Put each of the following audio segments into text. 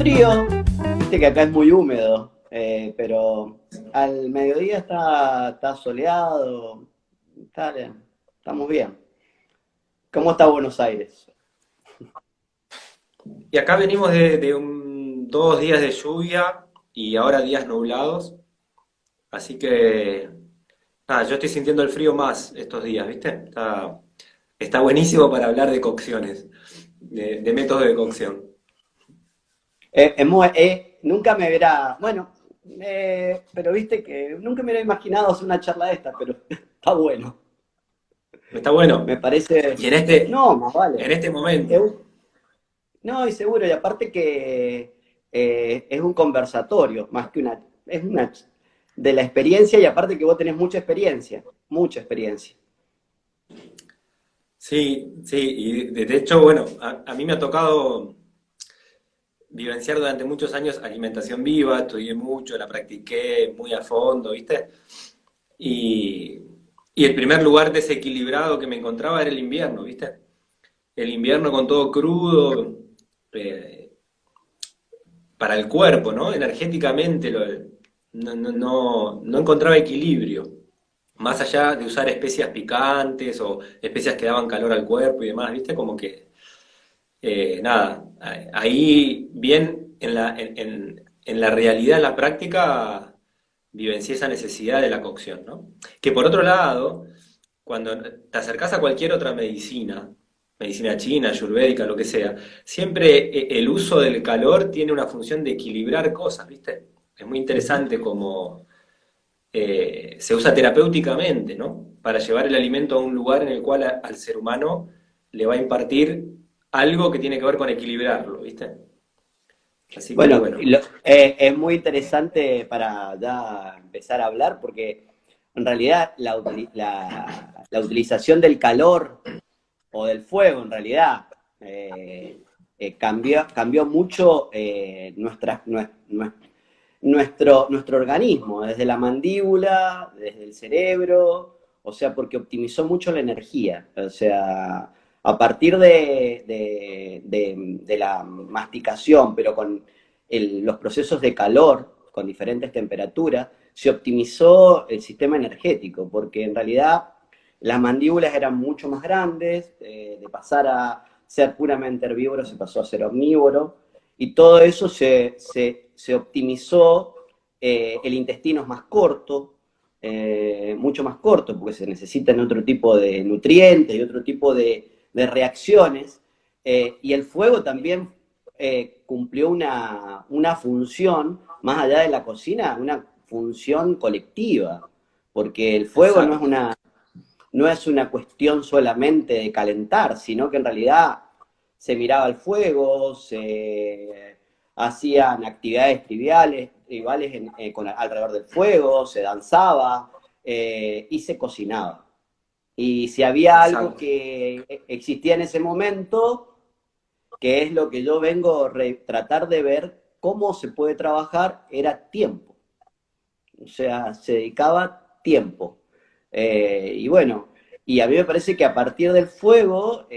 Frío, viste que acá es muy húmedo, pero al mediodía está soleado, estamos bien. ¿Cómo está Buenos Aires? Y acá venimos de 2 días de lluvia y ahora días nublados, así que nada, yo estoy sintiendo el frío más estos días, ¿viste? Está buenísimo para hablar de cocciones, de métodos de cocción. Nunca me hubiera, bueno, pero viste que nunca me hubiera imaginado hacer una charla de esta, pero está bueno. Está Me bueno. parece, Y no, más vale. en este momento. Eu- no, y seguro, y aparte que es un conversatorio, más que es una de la experiencia, y aparte que vos tenés mucha experiencia. Sí, sí, y de hecho, bueno, a mí me ha tocado vivenciar durante muchos años alimentación viva, estudié mucho, la practiqué muy a fondo, ¿viste? Y, y el primer lugar desequilibrado que me encontraba era el invierno, ¿viste? El invierno con todo crudo, eh, para el cuerpo, ¿no? Energéticamente no encontraba equilibrio. Más allá de usar especias picantes o especias que daban calor al cuerpo y demás, ¿viste? Como que, nada, ahí bien en la realidad, en la práctica, vivencié esa necesidad de la cocción, ¿no? Que por otro lado, cuando te acercás a cualquier otra medicina, medicina china, ayurvédica, lo que sea, siempre el uso del calor tiene una función de equilibrar cosas, ¿viste? Es muy Ujú. interesante cómo se usa terapéuticamente, ¿no? Para llevar el alimento a un lugar en el cual al ser humano le va a impartir algo que tiene que ver con equilibrarlo, ¿viste? Así que Bueno, bueno, es muy interesante para ya empezar a hablar, porque en realidad la utilización del calor o del fuego, en realidad, cambió mucho nuestro organismo, desde la mandíbula, desde el cerebro, o sea, porque optimizó mucho la energía. O sea, a partir de la masticación, pero con los procesos de calor, con diferentes temperaturas, se optimizó el sistema energético, porque en realidad las mandíbulas eran mucho más grandes, de pasar a ser puramente herbívoro se pasó a ser omnívoro, y todo eso se optimizó. El intestino es más corto, mucho más corto, porque se necesitan otro tipo de nutrientes y otro tipo de reacciones. Y el fuego también cumplió una función, más allá de la cocina, una función colectiva, porque el fuego exacto. no es una cuestión solamente de calentar, sino que en realidad se miraba el fuego, se hacían actividades tribales alrededor del fuego, se danzaba y se cocinaba. Y si había algo Exacto. que existía en ese momento, que es lo que yo vengo a tratar de ver cómo se puede trabajar, era tiempo. O sea, se dedicaba tiempo. Y bueno, y a mí me parece que a partir del fuego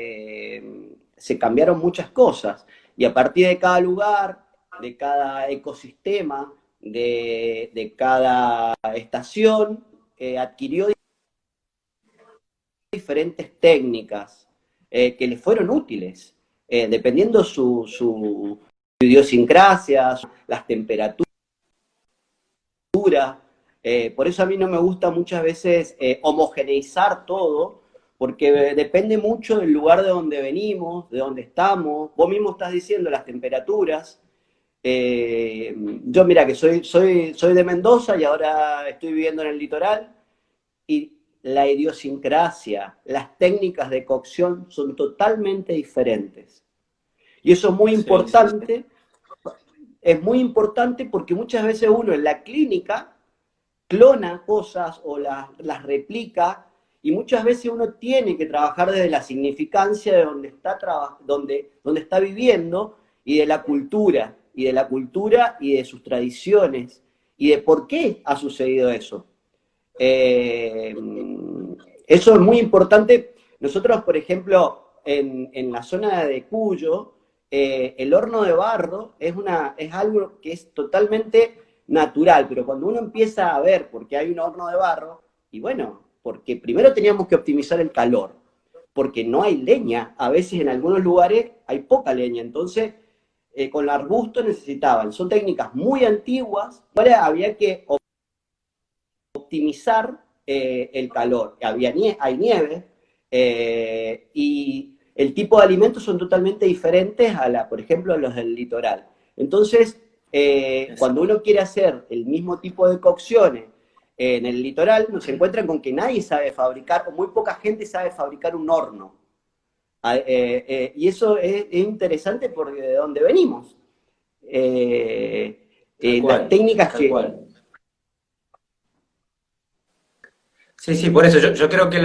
se cambiaron muchas cosas. Y a partir de cada lugar, de cada ecosistema, de cada estación, adquirió diferentes técnicas que le fueron útiles, dependiendo su idiosincrasia, las temperaturas. Por eso a mí no me gusta muchas veces homogeneizar todo, porque depende mucho del lugar de donde venimos, de donde estamos. Vos mismo estás diciendo las temperaturas. Eh, yo mira que soy de Mendoza y ahora estoy viviendo en el litoral, y la idiosincrasia, las técnicas de cocción son totalmente diferentes. Y eso Sí, sí, sí. es muy importante porque muchas veces uno en la clínica clona cosas o las replica, y muchas veces uno tiene que trabajar desde la significancia de donde está viviendo, y de la cultura, y de sus tradiciones, y de por qué ha sucedido eso. Eh, Eso es muy importante. Nosotros, por ejemplo, en la zona de Cuyo, el horno de barro es algo que es totalmente natural, pero cuando uno empieza a ver por qué hay un horno de barro, y bueno, porque primero teníamos que optimizar el calor, porque no hay leña, a veces en algunos lugares hay poca leña, entonces con el arbusto necesitaban, son técnicas muy antiguas, ahora había que optimizar el calor. Hay nieve y el tipo de alimentos son totalmente diferentes por ejemplo, a los del litoral. Entonces, cuando uno quiere hacer el mismo tipo de cocciones en el litoral, nos encuentran con que nadie sabe fabricar, o muy poca gente sabe fabricar un horno. Y eso es interesante porque de dónde venimos. Tal Las cual, técnicas tal que... cual. Sí, sí, por eso yo creo que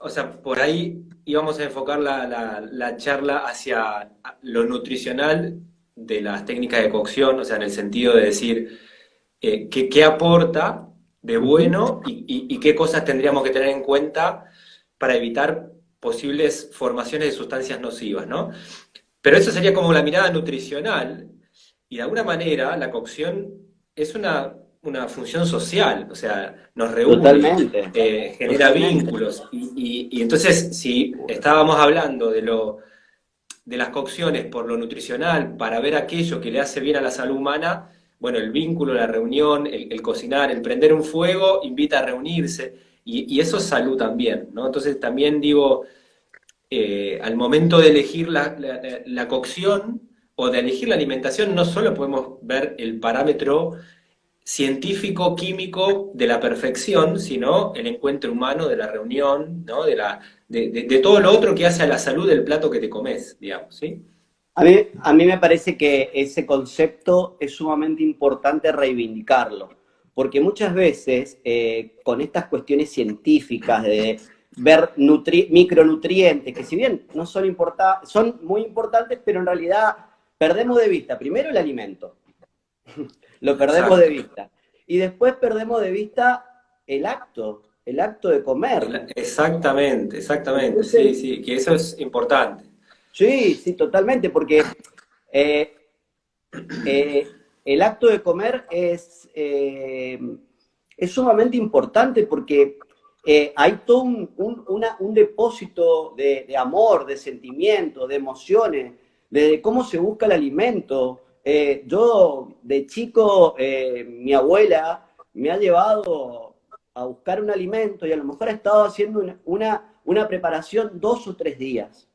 o sea, por ahí íbamos a enfocar la charla hacia lo nutricional de las técnicas de cocción, o sea, en el sentido de decir qué aporta de Ujú. bueno y qué cosas tendríamos que tener en cuenta para evitar posibles formaciones de sustancias nocivas, ¿no? Pero eso sería como la mirada nutricional, y de alguna manera la cocción es una función social, o sea, nos reúne, Totalmente, genera totalmente. vínculos, y entonces si estábamos hablando de las cocciones por lo nutricional, para ver aquello que le hace bien a la salud humana, bueno, el vínculo, la reunión, el cocinar, el prender un fuego, invita a reunirse, y eso es salud también, ¿no? Entonces también digo al momento de elegir la cocción o de elegir la alimentación, no solo podemos ver el parámetro científico, químico de la perfección, sino el encuentro humano de la reunión, ¿no? De todo lo otro que hace a la salud del plato que te comes, digamos, ¿sí? A mí me parece que ese concepto es sumamente importante reivindicarlo, porque muchas veces con estas cuestiones científicas de ver micronutrientes, que si bien no son, son muy importantes, pero en realidad perdemos de vista primero el alimento, lo perdemos de Exacto. vista, y después perdemos de vista el acto de comer. Exactamente, exactamente, sí, Entonces, sí, que eso es importante. sí, sí, totalmente, porque eh, el acto de comer es sumamente importante porque hay todo un depósito de amor, de sentimiento, de emociones, de cómo se busca el alimento. Yo de chico, mi abuela me ha llevado a buscar un alimento y a lo mejor ha estado haciendo una preparación 2 o 3 días.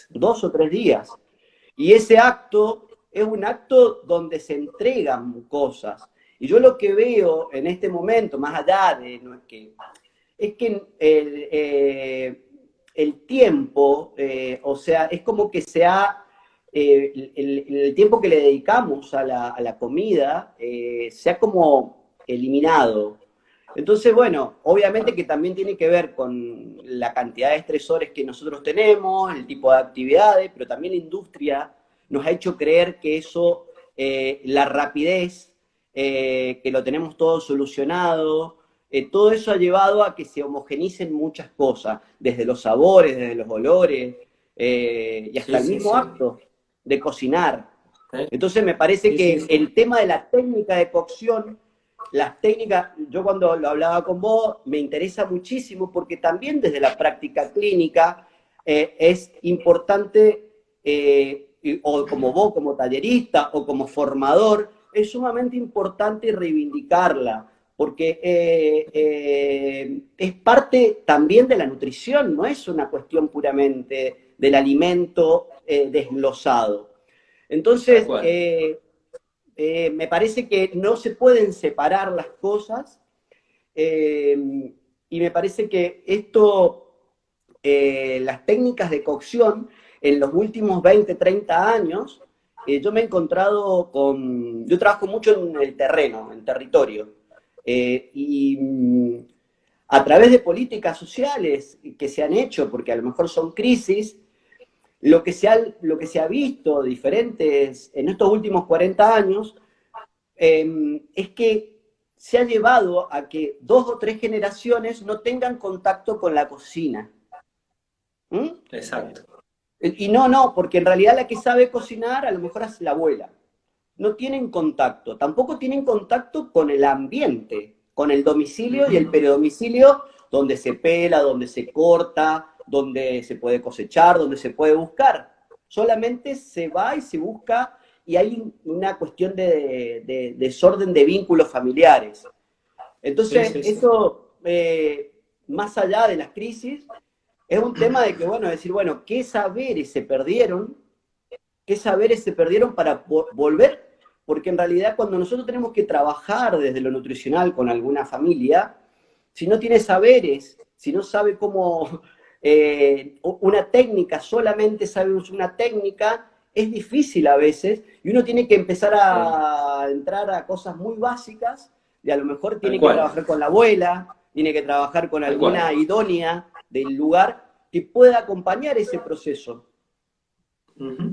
2 o 3 días. Y ese acto es un acto donde se entregan cosas. Y yo lo que veo en este momento, más allá de, no es que el tiempo, o sea, es como que el tiempo que le dedicamos a la comida se ha como eliminado. Entonces, bueno, obviamente que también tiene que ver con la cantidad de estresores que nosotros tenemos, el tipo de actividades, pero también la industria nos ha hecho creer que eso, la rapidez, que lo tenemos todo solucionado, todo eso ha llevado a que se homogenicen muchas cosas, desde los sabores, desde los olores, y hasta Sí, el sí, mismo sí. acto de cocinar. ¿Eh? Entonces me parece Sí, sí, que sí. el tema de la técnica de cocción, las técnicas, yo cuando lo hablaba con vos, me interesa muchísimo porque también desde la práctica clínica es importante, o como vos, como tallerista o como formador, es sumamente importante reivindicarla, porque es parte también de la nutrición, no es una cuestión puramente del alimento desglosado. Tal Entonces, cual. me parece que no se pueden separar las cosas, y me parece que las técnicas de cocción en los últimos 20, 30 años, yo me he encontrado yo trabajo mucho en el terreno, en territorio, y a través de políticas sociales que se han hecho, porque a lo mejor son crisis, lo que se ha visto diferentes en estos últimos 40 años es que se ha llevado a que 2 o 3 generaciones no tengan contacto con la cocina. ¿Mm? Exacto. Y no, porque en realidad la que sabe cocinar a lo mejor es la abuela. No tienen contacto, tampoco tienen contacto con el ambiente, con el domicilio y el Ujú. peridomicilio, donde se pela, donde se corta, donde se puede cosechar, donde se puede buscar. Solamente se va y se busca y hay una cuestión de desorden de vínculos familiares. Sí, Entonces, sí, sí. eso, más allá de las crisis, es un tema de que, bueno, decir, bueno, ¿qué saberes se perdieron? ¿Qué saberes se perdieron para volver? Porque en realidad cuando nosotros tenemos que trabajar desde lo nutricional con alguna familia, si no tiene saberes, si no sabe cómo una técnica, solamente sabe una técnica, es difícil a veces y uno tiene que empezar Sí, a entrar a cosas muy básicas y a lo mejor tal tiene que cual, trabajar con la abuela, tiene que trabajar con tal cual. alguna idónea del lugar que pueda acompañar ese proceso. Ujú.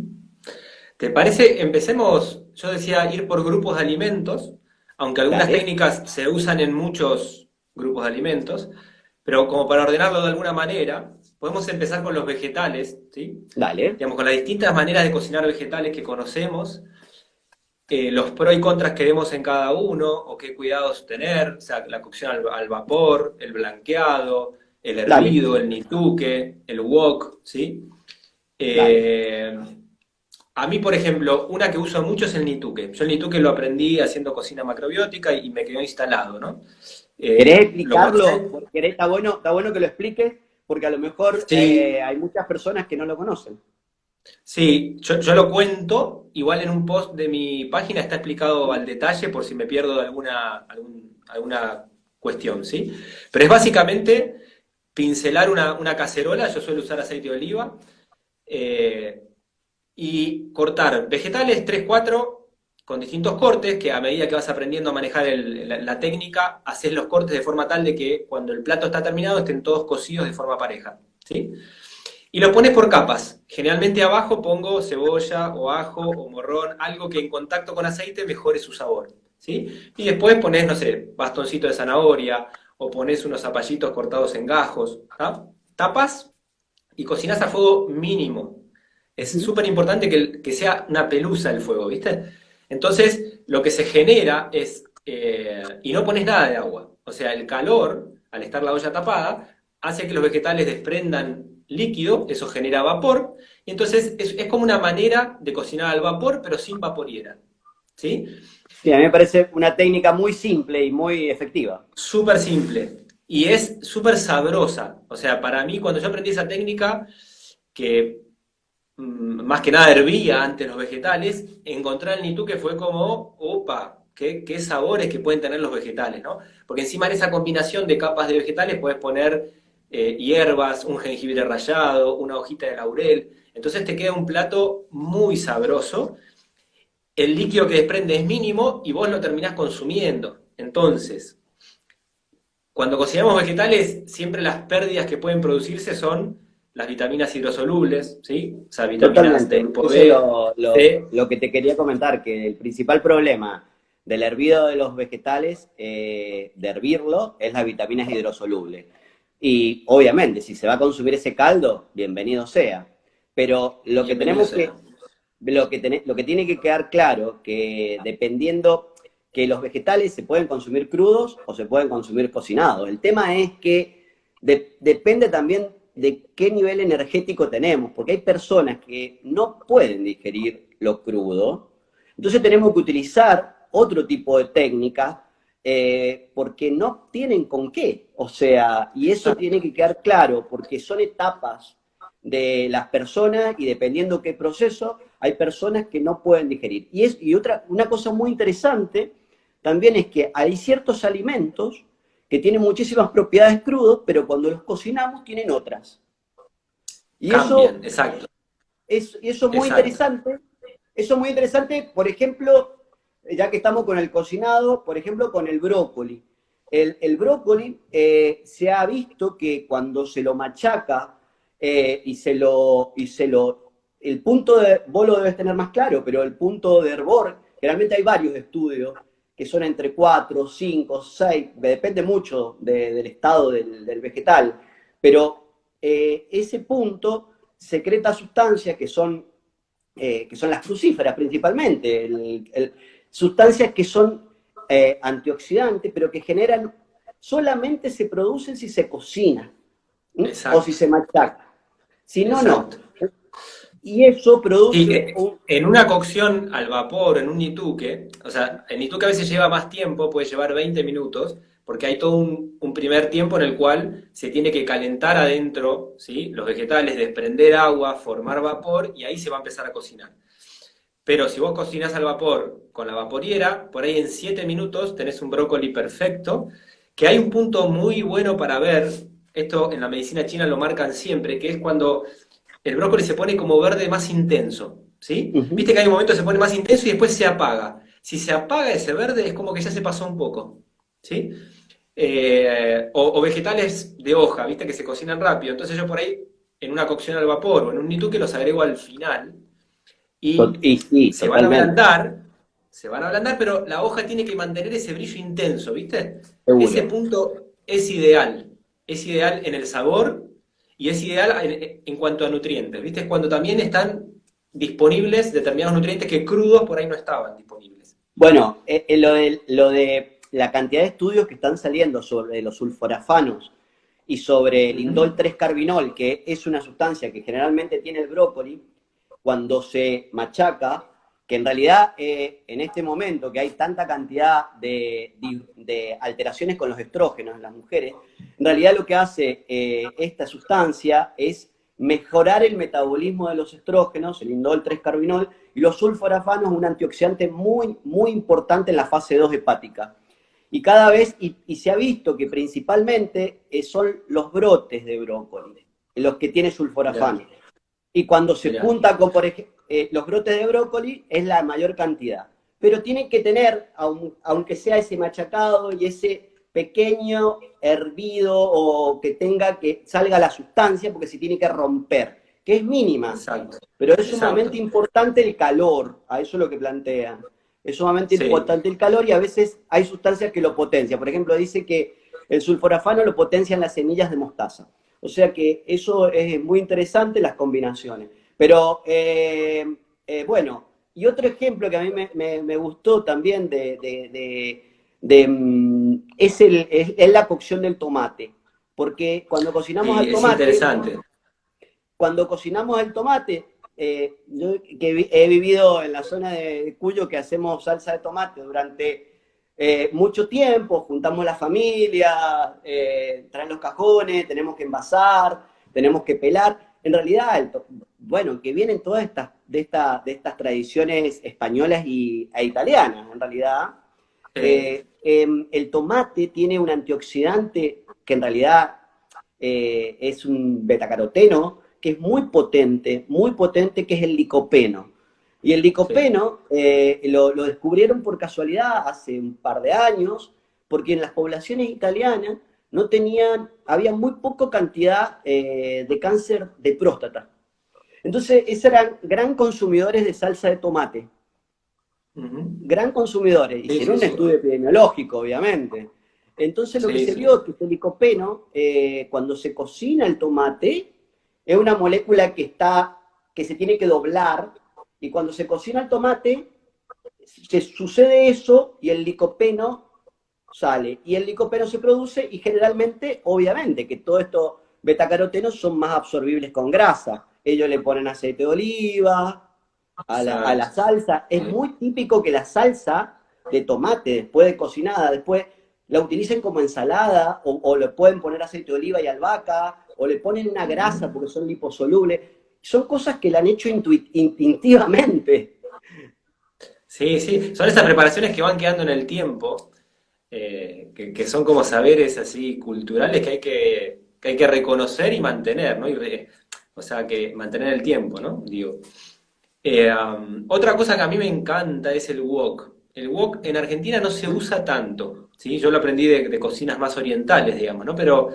¿Te parece? Empecemos, yo decía, ir por grupos de alimentos, aunque algunas Dale, técnicas se usan en muchos grupos de alimentos, pero como para ordenarlo de alguna manera, podemos empezar con los vegetales, ¿sí? dale. Digamos, con las distintas maneras de cocinar vegetales que conocemos, los pros y contras que vemos en cada uno, o qué cuidados tener, o sea, la cocción al vapor, el blanqueado, el Dale, hervido, el nituque, el wok, ¿sí? dale. Eh, a mí, por ejemplo, una que uso mucho es el nituque. Yo el nituque lo aprendí haciendo cocina macrobiótica y me quedó instalado, ¿no? ¿Querés Lo explicarlo? conoces. Está bueno que lo expliques, porque a lo mejor Sí, hay muchas personas que no lo conocen. sí, yo lo cuento, igual en un post de mi página está explicado al detalle por si me pierdo de alguna cuestión, ¿sí? Pero es básicamente pincelar una cacerola, yo suelo usar aceite de oliva, eh, y cortar vegetales, 3 4 con distintos cortes, que a medida que vas aprendiendo a manejar la técnica, haces los cortes de forma tal de que cuando el plato está terminado estén todos cocidos de forma pareja, ¿sí? Y lo pones por capas. Generalmente abajo pongo cebolla o ajo o morrón, algo que en contacto con aceite mejore su sabor, ¿sí? Y después pones, no sé, bastoncito de zanahoria o pones unos zapallitos cortados en gajos, ¿tá? Tapas y cocinas a fuego mínimo. Es Ujú. súper importante que sea una pelusa el fuego, ¿viste? Entonces, lo que se genera es, y no pones nada de agua, o sea, el calor, al estar la olla tapada, hace que los vegetales desprendan líquido, eso genera vapor, y entonces es como una manera de cocinar al vapor, pero sin vaporiera, ¿sí? Sí, a mí me parece una técnica muy simple y muy efectiva. Súper simple. Y es súper sabrosa. O sea, para mí, cuando yo aprendí esa técnica, que más que nada hervía antes los vegetales, encontrar el nitú que fue como, opa, qué sabores que pueden tener los vegetales, ¿no? Porque encima de esa combinación de capas de vegetales puedes poner hierbas, un jengibre rallado, una hojita de laurel. Entonces te queda un plato muy sabroso. El líquido que desprende es mínimo y vos lo terminás consumiendo. Entonces, cuando cocinamos vegetales, siempre las pérdidas que pueden producirse son las vitaminas hidrosolubles, ¿sí? O sea, vitaminas del Totalmente. grupo Eso es B, C. lo que te quería comentar, que el principal problema del hervido de los vegetales, de hervirlo, es las vitaminas hidrosolubles. Y obviamente, si se va a consumir ese caldo, bienvenido sea. Pero lo que Bienvenido tenemos sea. que lo que tiene que quedar claro, que dependiendo que los vegetales se pueden consumir crudos o se pueden consumir cocinados. El tema es que depende también de qué nivel energético tenemos, porque hay personas que no pueden digerir lo crudo, entonces tenemos que utilizar otro tipo de técnicas porque no tienen con qué, o sea, y eso tiene que quedar claro, porque son etapas de las personas y dependiendo qué proceso, hay personas que no pueden digerir. Una cosa muy interesante también es que hay ciertos alimentos que tienen muchísimas propiedades crudos, pero cuando los cocinamos tienen otras. Y Cambian, exacto, eso es muy exacto. interesante. Eso es muy interesante, por ejemplo, ya que estamos con el cocinado, por ejemplo, con el brócoli. El brócoli se ha visto que cuando se lo machaca el punto de, vos lo debes tener más claro, pero el punto de hervor, generalmente hay varios estudios que son entre 4, 5, 6, depende mucho del estado del vegetal, pero ese punto secreta sustancias que son las crucíferas principalmente, sustancias que son antioxidantes, pero que generan, solamente se producen si se cocina, o si se machaca. Si no, no. Exacto. Y eso Sí, produce en una cocción al vapor, en un nituque, o sea, el nituque a veces lleva más tiempo, puede llevar 20 minutos, porque hay todo un primer tiempo en el cual se tiene que calentar adentro, ¿sí? Los vegetales, desprender agua, formar vapor, y ahí se va a empezar a cocinar. Pero si vos cocinás al vapor con la vaporiera, por ahí en 7 minutos tenés un brócoli perfecto, que hay un punto muy bueno para ver, esto en la medicina china lo marcan siempre, que es cuando el brócoli se pone como verde más intenso, ¿sí? uh-huh. Viste que hay un momento que se pone más intenso y después se apaga. Si se apaga ese verde es como que ya se pasó un poco, ¿sí? O vegetales de hoja, viste que se cocinan rápido. Entonces yo por ahí, en una cocción al vapor o en un nituque, los agrego al final y Y sí, se van a totalmente, ablandar, se van a ablandar, pero la hoja tiene que mantener ese brillo intenso, ¿viste? Ese seguro. punto es ideal en el sabor y es ideal en cuanto a nutrientes, ¿viste? Es cuando también están disponibles determinados nutrientes que crudos por ahí no estaban disponibles. Bueno, lo de la cantidad de estudios que están saliendo sobre los sulforafanos y sobre el indol Ujú. 3-carbinol, que es una sustancia que generalmente tiene el brócoli, cuando se machaca, que en realidad en este momento que hay tanta cantidad de alteraciones con los estrógenos en las mujeres, en realidad lo que hace esta sustancia es mejorar el metabolismo de los estrógenos, el indol 3-carbinol, y los sulforafanos, un antioxidante muy, muy importante en la fase 2 hepática. Y cada vez, y se ha visto que principalmente son los brotes de brócoli los que tienen Mirá, sulforafano. Y cuando se mirá. junta con, por ejemplo, los brotes de brócoli, es la mayor cantidad. Pero tienen que tener, aunque sea ese machacado y ese pequeño hervido o que tenga que salga la sustancia, porque se tiene que romper, que es mínima. Exacto, Pero es sumamente exacto. importante el calor, a eso es lo que plantean. Es sumamente Sí, importante el calor y a veces hay sustancias que lo potencian. Por ejemplo, dice que el sulforafano lo potencian las semillas de mostaza. O sea que eso es muy interesante, las combinaciones. Pero bueno, y otro ejemplo que a mí me gustó también es la cocción del tomate. Porque sí, es interesante. cuando cocinamos el tomate, yo que he vivido en la zona de Cuyo que hacemos salsa de tomate durante mucho tiempo, juntamos la familia, traen los cajones, tenemos que envasar, tenemos que pelar. En realidad, bueno, que vienen todas de estas tradiciones españolas e italianas, en realidad. El tomate tiene un antioxidante que en realidad es un betacaroteno que es muy potente, que es el licopeno. Y el Sí, licopeno lo descubrieron por casualidad hace un par de años, porque en las poblaciones italianas no tenían, había muy poca cantidad de cáncer de próstata. Entonces, esos eran gran consumidores de salsa de tomate, ujú. gran consumidores. Sí, Hicieron sí, un sí, estudio epidemiológico, obviamente. Entonces, lo que sí, se sí. vio es que este licopeno, cuando se cocina el tomate, es una molécula que se tiene que doblar, y cuando se cocina el tomate, sucede eso y el licopeno sale. Y el licopeno se produce y generalmente, obviamente, que todos estos betacarotenos son más absorbibles con grasa. Ellos le ponen aceite de oliva a la Exacto. salsa. Es Sí. muy típico que la salsa de tomate, después de cocinada, después la utilicen como ensalada o le pueden poner aceite de oliva y albahaca o le ponen una grasa Ujú. porque son liposolubles. Son cosas que la han hecho instintivamente. Sí, sí, son esas preparaciones que van quedando en el tiempo, que son como saberes así culturales que hay que reconocer y mantener, ¿no? O sea, que mantener el tiempo, ¿no? Digo. Otra cosa que a mí me encanta es el wok. El wok en Argentina no se usa tanto, ¿sí? Yo lo aprendí de cocinas más orientales, digamos, ¿no? Pero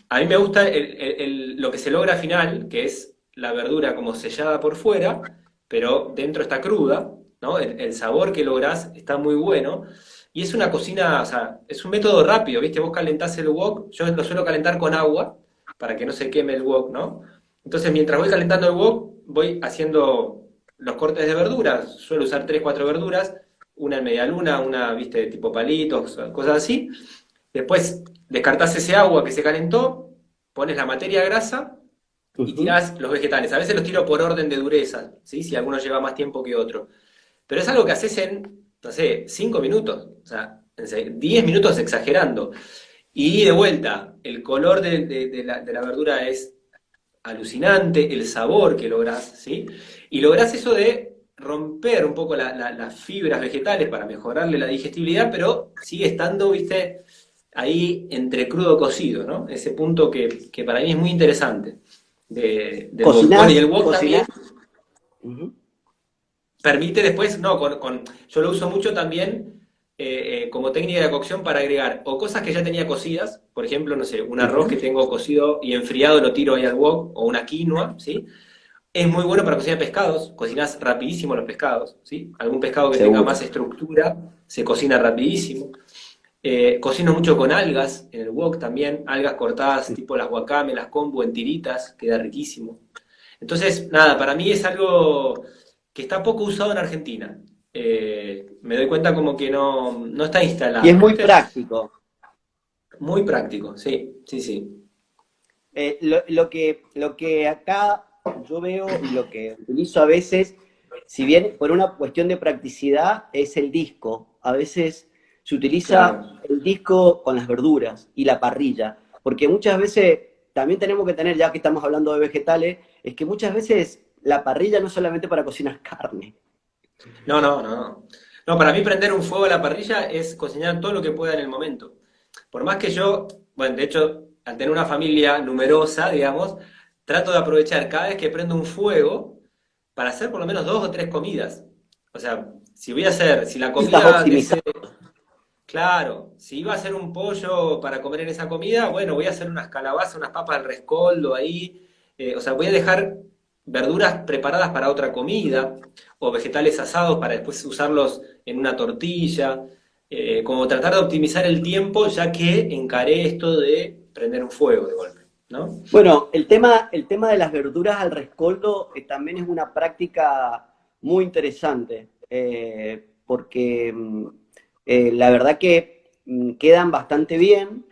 a mí me gusta lo que se logra al final, que es la verdura como sellada por fuera, pero dentro está cruda, ¿no? El sabor que lográs está muy bueno. Y es una cocina, o sea, es un método rápido, ¿viste? Vos calentás el wok, yo lo suelo calentar con agua, para que no se queme el wok, ¿no? Entonces, mientras voy calentando el wok, voy haciendo los cortes de verduras. Suelo usar 3 4 verduras, una en media luna, una, viste, tipo palitos, cosas así. Después descartás ese agua que se calentó, pones la materia grasa y Ujú. tirás los vegetales. A veces los tiro por orden de dureza, ¿sí? Si alguno lleva más tiempo que otro. Pero es algo que haces en, no sé, 5 minutos, o sea, en 10 minutos exagerando. Y de vuelta, el color de la verdura es alucinante, el sabor que lográs, ¿sí? Y lográs eso de romper un poco las fibras vegetales para mejorarle la digestibilidad, pero sigue estando, viste, ahí entre crudo cocido, ¿no? Ese punto que para mí es muy interesante del wok. Bueno, y el wok también Cocinás. Ujú. permite después, no, yo lo uso mucho también como técnica de cocción para agregar o cosas que ya tenía cocidas, por ejemplo, no sé, un arroz que Ujú. tengo cocido y enfriado lo tiro ahí al wok, o una quinoa, ¿sí? Es muy bueno para cocinar pescados, cocinás rapidísimo los pescados, ¿sí? Algún pescado que tenga Seguro. más estructura se cocina rapidísimo. Cocino mucho con algas en el wok también, algas cortadas tipo las wakame, las kombu en tiritas, queda riquísimo. Entonces, nada, para mí es algo que está poco usado en Argentina. Me doy cuenta como que no está Y es instalado, muy ¿viste? práctico. Muy práctico, sí, sí, sí. Lo que acá yo veo y lo que utilizo a veces, si bien por una cuestión de practicidad, es el disco. A veces se utiliza Claro. el disco con las verduras y la parrilla, porque muchas veces también tenemos que tener, ya que estamos hablando de vegetales, es que muchas veces la parrilla no es solamente para cocinar carne. No, no, no, no. No, para mí prender un fuego a la parrilla es cocinar todo lo que pueda en el momento. Por más que yo, bueno, de hecho, al tener una familia numerosa, digamos, trato de aprovechar cada vez que prendo un fuego para hacer por lo menos 2 o 3 comidas. O sea, si voy a hacer, si la Estás comida es, optimizando. claro, si iba a hacer un pollo para comer en esa comida, bueno, voy a hacer unas calabazas, unas papas al rescoldo ahí. O sea, voy a dejar verduras preparadas para otra comida o vegetales asados para después usarlos en una tortilla. Como tratar de optimizar el tiempo ya que encaré esto de prender un fuego de golpe, ¿no? Bueno, el tema de las verduras al rescoldo también es una práctica muy interesante, porque la verdad que quedan bastante bien,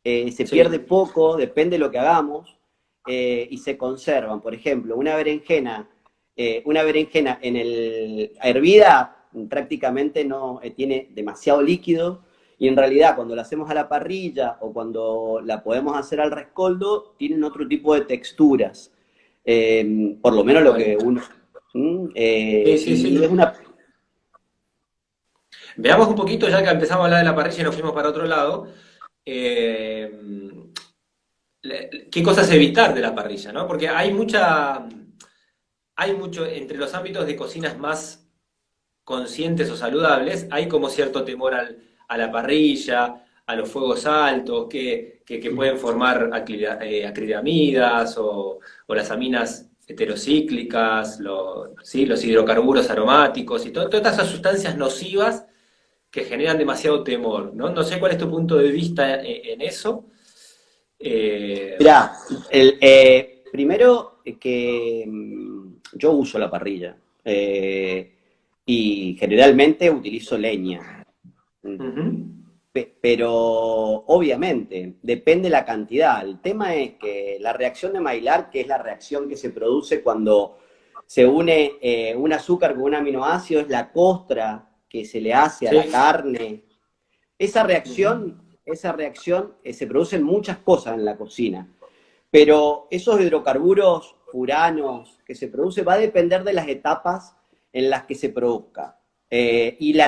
se pierde Sí. poco, depende de lo que hagamos, y se conservan. Por ejemplo, una berenjena en el hervida prácticamente no tiene demasiado líquido y en realidad cuando la hacemos a la parrilla o cuando la podemos hacer al rescoldo tienen otro tipo de texturas. Por lo menos Tal lo cual. que uno... Sí, sí, y es sí. una... Veamos un poquito, ya que empezamos a hablar de la parrilla y nos fuimos para otro lado, eh, qué cosas evitar de la parrilla, ¿no? Porque hay mucho, entre los ámbitos de cocinas más conscientes o saludables, hay como cierto temor a la parrilla, a los fuegos altos, que pueden formar acrilamidas o las aminas heterocíclicas, ¿sí? Los hidrocarburos aromáticos y todas esas sustancias nocivas que generan demasiado temor, ¿no? No sé cuál es tu punto de vista en eso. Eh, Mirá, primero que yo uso la parrilla y generalmente utilizo leña. Ujú. Pero obviamente depende la cantidad. El tema es que la reacción de Maillard, que es la reacción que se produce cuando se une un azúcar con un aminoácido, es la costra que se le hace a la Sí. carne. Esa Ujú. reacción, esa reacción se produce en muchas cosas en la cocina, pero esos hidrocarburos furanos que se produce va a depender de las etapas en las que se produzca y Ujú.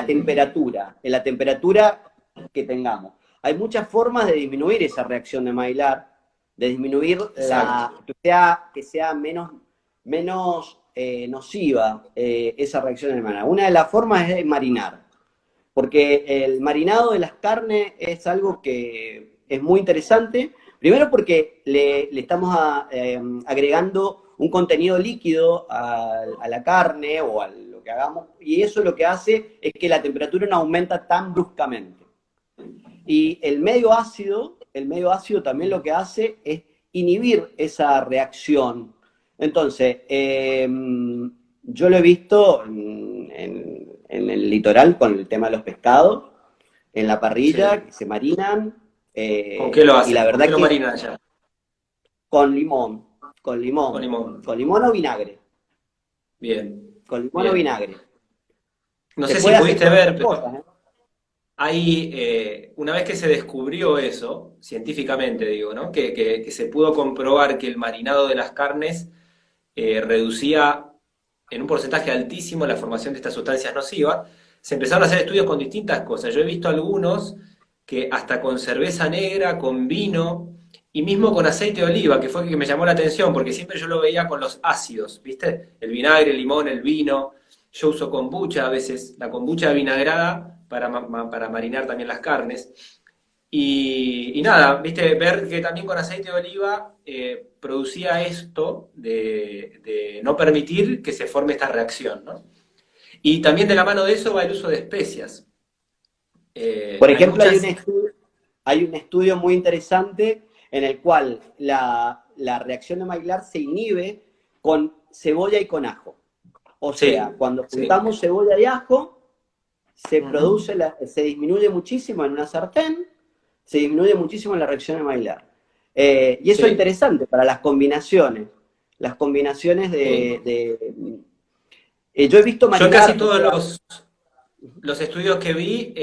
la temperatura que tengamos. Hay muchas formas de disminuir esa reacción de Maillard, de disminuir Exacto. que sea menos nociva esa reacción de Maillard. Una de las formas es marinar, porque el marinado de las carnes es algo que es muy interesante. Primero porque le estamos agregando un contenido líquido a la carne o a lo que hagamos, y eso lo que hace es que la temperatura no aumenta tan bruscamente. Y el medio ácido también lo que hace es inhibir esa reacción. Entonces, yo lo he visto en el litoral con el tema de los pescados, en la parrilla, Sí. que se marinan, ¿Con qué lo y la hacen? ¿Con qué verdad lo que marinan allá? con limón, con Con limón, limón. con limón o vinagre, Bien, con limón o bien. vinagre. No Se sé si puede hacer pudiste con ver, otras pero cosas, ¿eh? hay, una vez que se descubrió eso, científicamente digo, ¿no? Que se pudo comprobar que el marinado de las carnes reducía en un porcentaje altísimo la formación de estas sustancias nocivas, se empezaron a hacer estudios con distintas cosas. Yo he visto algunos que hasta con cerveza negra, con vino y mismo con aceite de oliva, que fue el que me llamó la atención, porque siempre yo lo veía con los ácidos, ¿viste? El vinagre, el limón, el vino. Yo uso kombucha a veces, la kombucha vinagrada para marinar también las carnes. Y nada, viste, ver que también con aceite de oliva producía esto de no permitir que se forme esta reacción, ¿no? Y también de la mano de eso va el uso de especias. Por Hay ejemplo, muchas... hay un estudio muy interesante en el cual la reacción de Maillard se inhibe con cebolla y con ajo. O sea, Sí, cuando sí. juntamos cebolla y ajo, Ujú. se disminuye muchísimo en una sartén, se disminuye muchísimo en la reacción de Maillard. Y eso es Sí, interesante para las combinaciones sí. yo he visto Yo en casi marinar, o todos sea, los estudios que vi,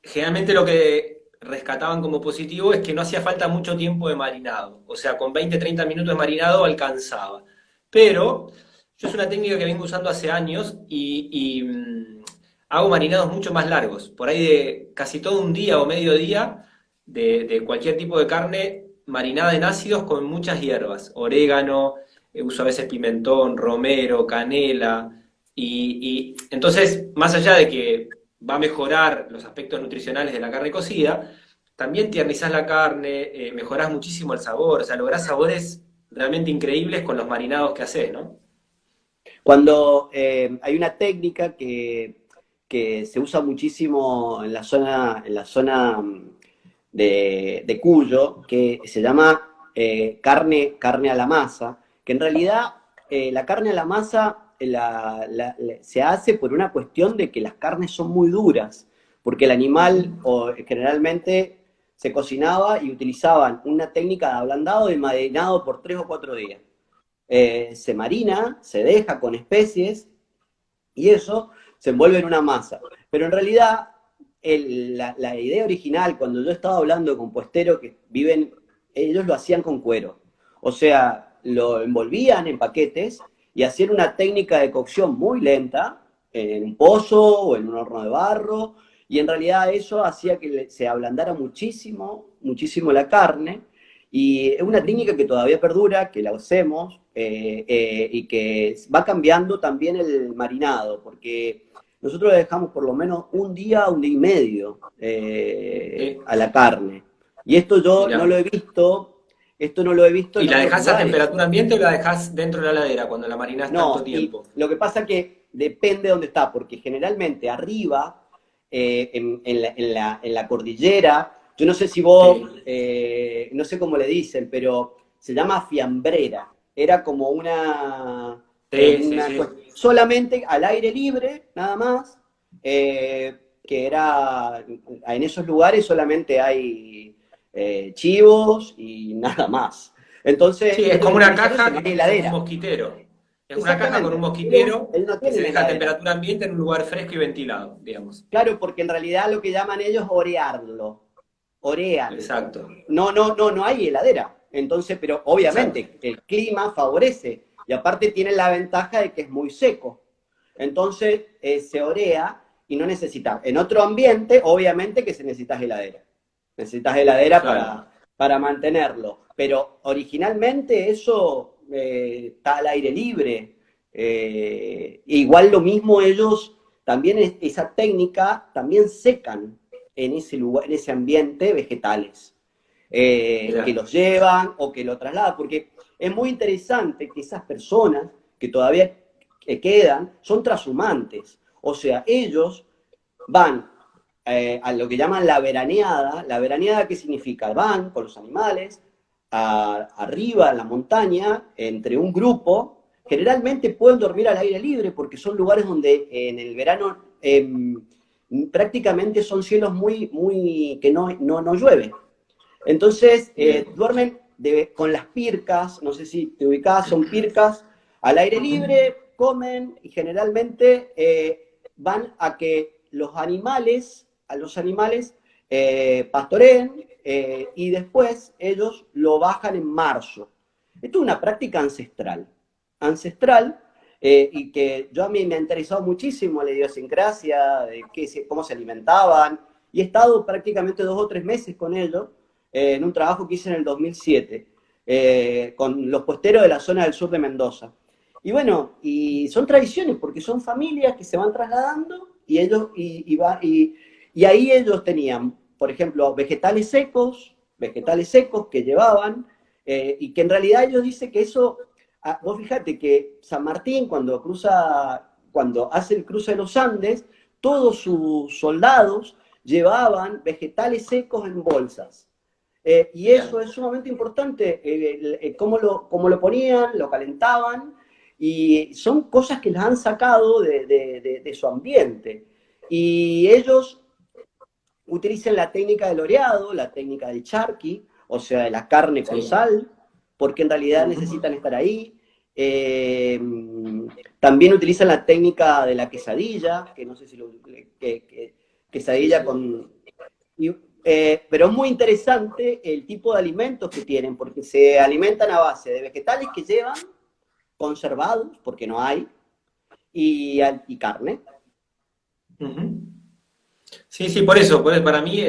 generalmente lo que rescataban como positivo es que no hacía falta mucho tiempo de marinado. O sea, con 20-30 minutos de marinado alcanzaba. Pero yo es una técnica que vengo usando hace años y hago marinados mucho más largos. Por ahí de casi todo un día o medio día de cualquier tipo de carne marinada en ácidos con muchas hierbas. Orégano, uso a veces pimentón, romero, canela. Y entonces, más allá de que va a mejorar los aspectos nutricionales de la carne cocida, también tiernizás la carne, mejorás muchísimo el sabor, o sea, lográs sabores realmente increíbles con los marinados que haces, ¿no? cuando hay una técnica que se usa muchísimo en la zona de Cuyo, que se llama carne a la masa, que en realidad la carne a la masa se hace por una cuestión de que las carnes son muy duras, porque el animal Ujú. generalmente se cocinaba y utilizaban una técnica de ablandado y marinado por 3 o 4 días. Se marina, se deja con especies y eso se envuelve en una masa. Pero en realidad, la idea original, cuando yo estaba hablando con puesteros que viven, ellos lo hacían con cuero. O sea, lo envolvían en paquetes y hacían una técnica de cocción muy lenta, en un pozo o en un horno de barro, y en realidad eso hacía que se ablandara muchísimo, muchísimo la carne, y es una técnica que todavía perdura, que la usemos, y que va cambiando también el marinado, porque nosotros le dejamos por lo menos un día y medio Sí, a la carne. Y esto yo no mirá. lo he visto, esto no lo he visto ¿Y en la otros dejás a lugares. temperatura ambiente o la dejás dentro de la heladera cuando la marinás tanto No, y tiempo? lo que pasa que depende de dónde está, porque generalmente arriba, en la cordillera, yo no sé si vos, Sí, no sé cómo le dicen, pero se llama fiambrera. Era como sí, sí, sí. solamente al aire libre, nada más, que era, en esos lugares solamente hay chivos y nada más. Entonces, Sí, es ellos como una utilizan eso, caja no hay con un heladera. mosquitero. Es una caja con un Exactamente. Ellos mosquitero no que se tienen deja a heladera. temperatura ambiente en un lugar fresco y ventilado, digamos. Claro, porque en realidad lo que llaman ellos orearlo. Orean. Exacto, No hay heladera. Entonces, pero exacto. obviamente el clima favorece. Y aparte tiene la ventaja de que es muy seco. Entonces se orea y no necesita. En otro ambiente, obviamente que se necesitas heladera. Necesitas heladera Claro. para mantenerlo. Pero originalmente eso está al aire libre. Igual lo mismo ellos, también esa técnica, también secan en ese lugar, en ese ambiente vegetales que Mirá. los llevan o que lo trasladan, porque es muy interesante que esas personas que todavía quedan son trashumantes, o sea, ellos van a lo que llaman la veraneada. ¿La veraneada qué significa? Van con los animales, arriba en la montaña, entre un grupo, generalmente pueden dormir al aire libre porque son lugares donde en el verano prácticamente son cielos que no llueve. Entonces duermen con las pircas, no sé si te ubicás, son pircas al aire libre, comen y generalmente van a que a los animales pastoreen y después ellos lo bajan en marzo. Esto es una práctica ancestral y que yo a mí me ha interesado muchísimo la idiosincrasia, de cómo se alimentaban, y he estado prácticamente 2 o 3 meses con ellos en un trabajo que hice en el 2007, con los puesteros de la zona del sur de Mendoza. Y bueno, y son tradiciones porque son familias que se van trasladando y ellos y ahí ellos tenían, por ejemplo, vegetales secos que llevaban y que en realidad ellos dicen que eso, vos fíjate que San Martín cuando hace el cruce de los Andes, todos sus soldados llevaban vegetales secos en bolsas. Y eso es sumamente importante, cómo lo ponían, lo calentaban, y son cosas que les han sacado de su ambiente. Y ellos utilizan la técnica del oreado, la técnica del charqui, o sea, de la carne con sal, porque en realidad necesitan estar ahí. Eh, También utilizan la técnica de la quesadilla, que no sé si quesadilla con... pero es muy interesante el tipo de alimentos que tienen, porque se alimentan a base de vegetales que llevan conservados, porque no hay, y carne. Sí, sí, por eso, para mí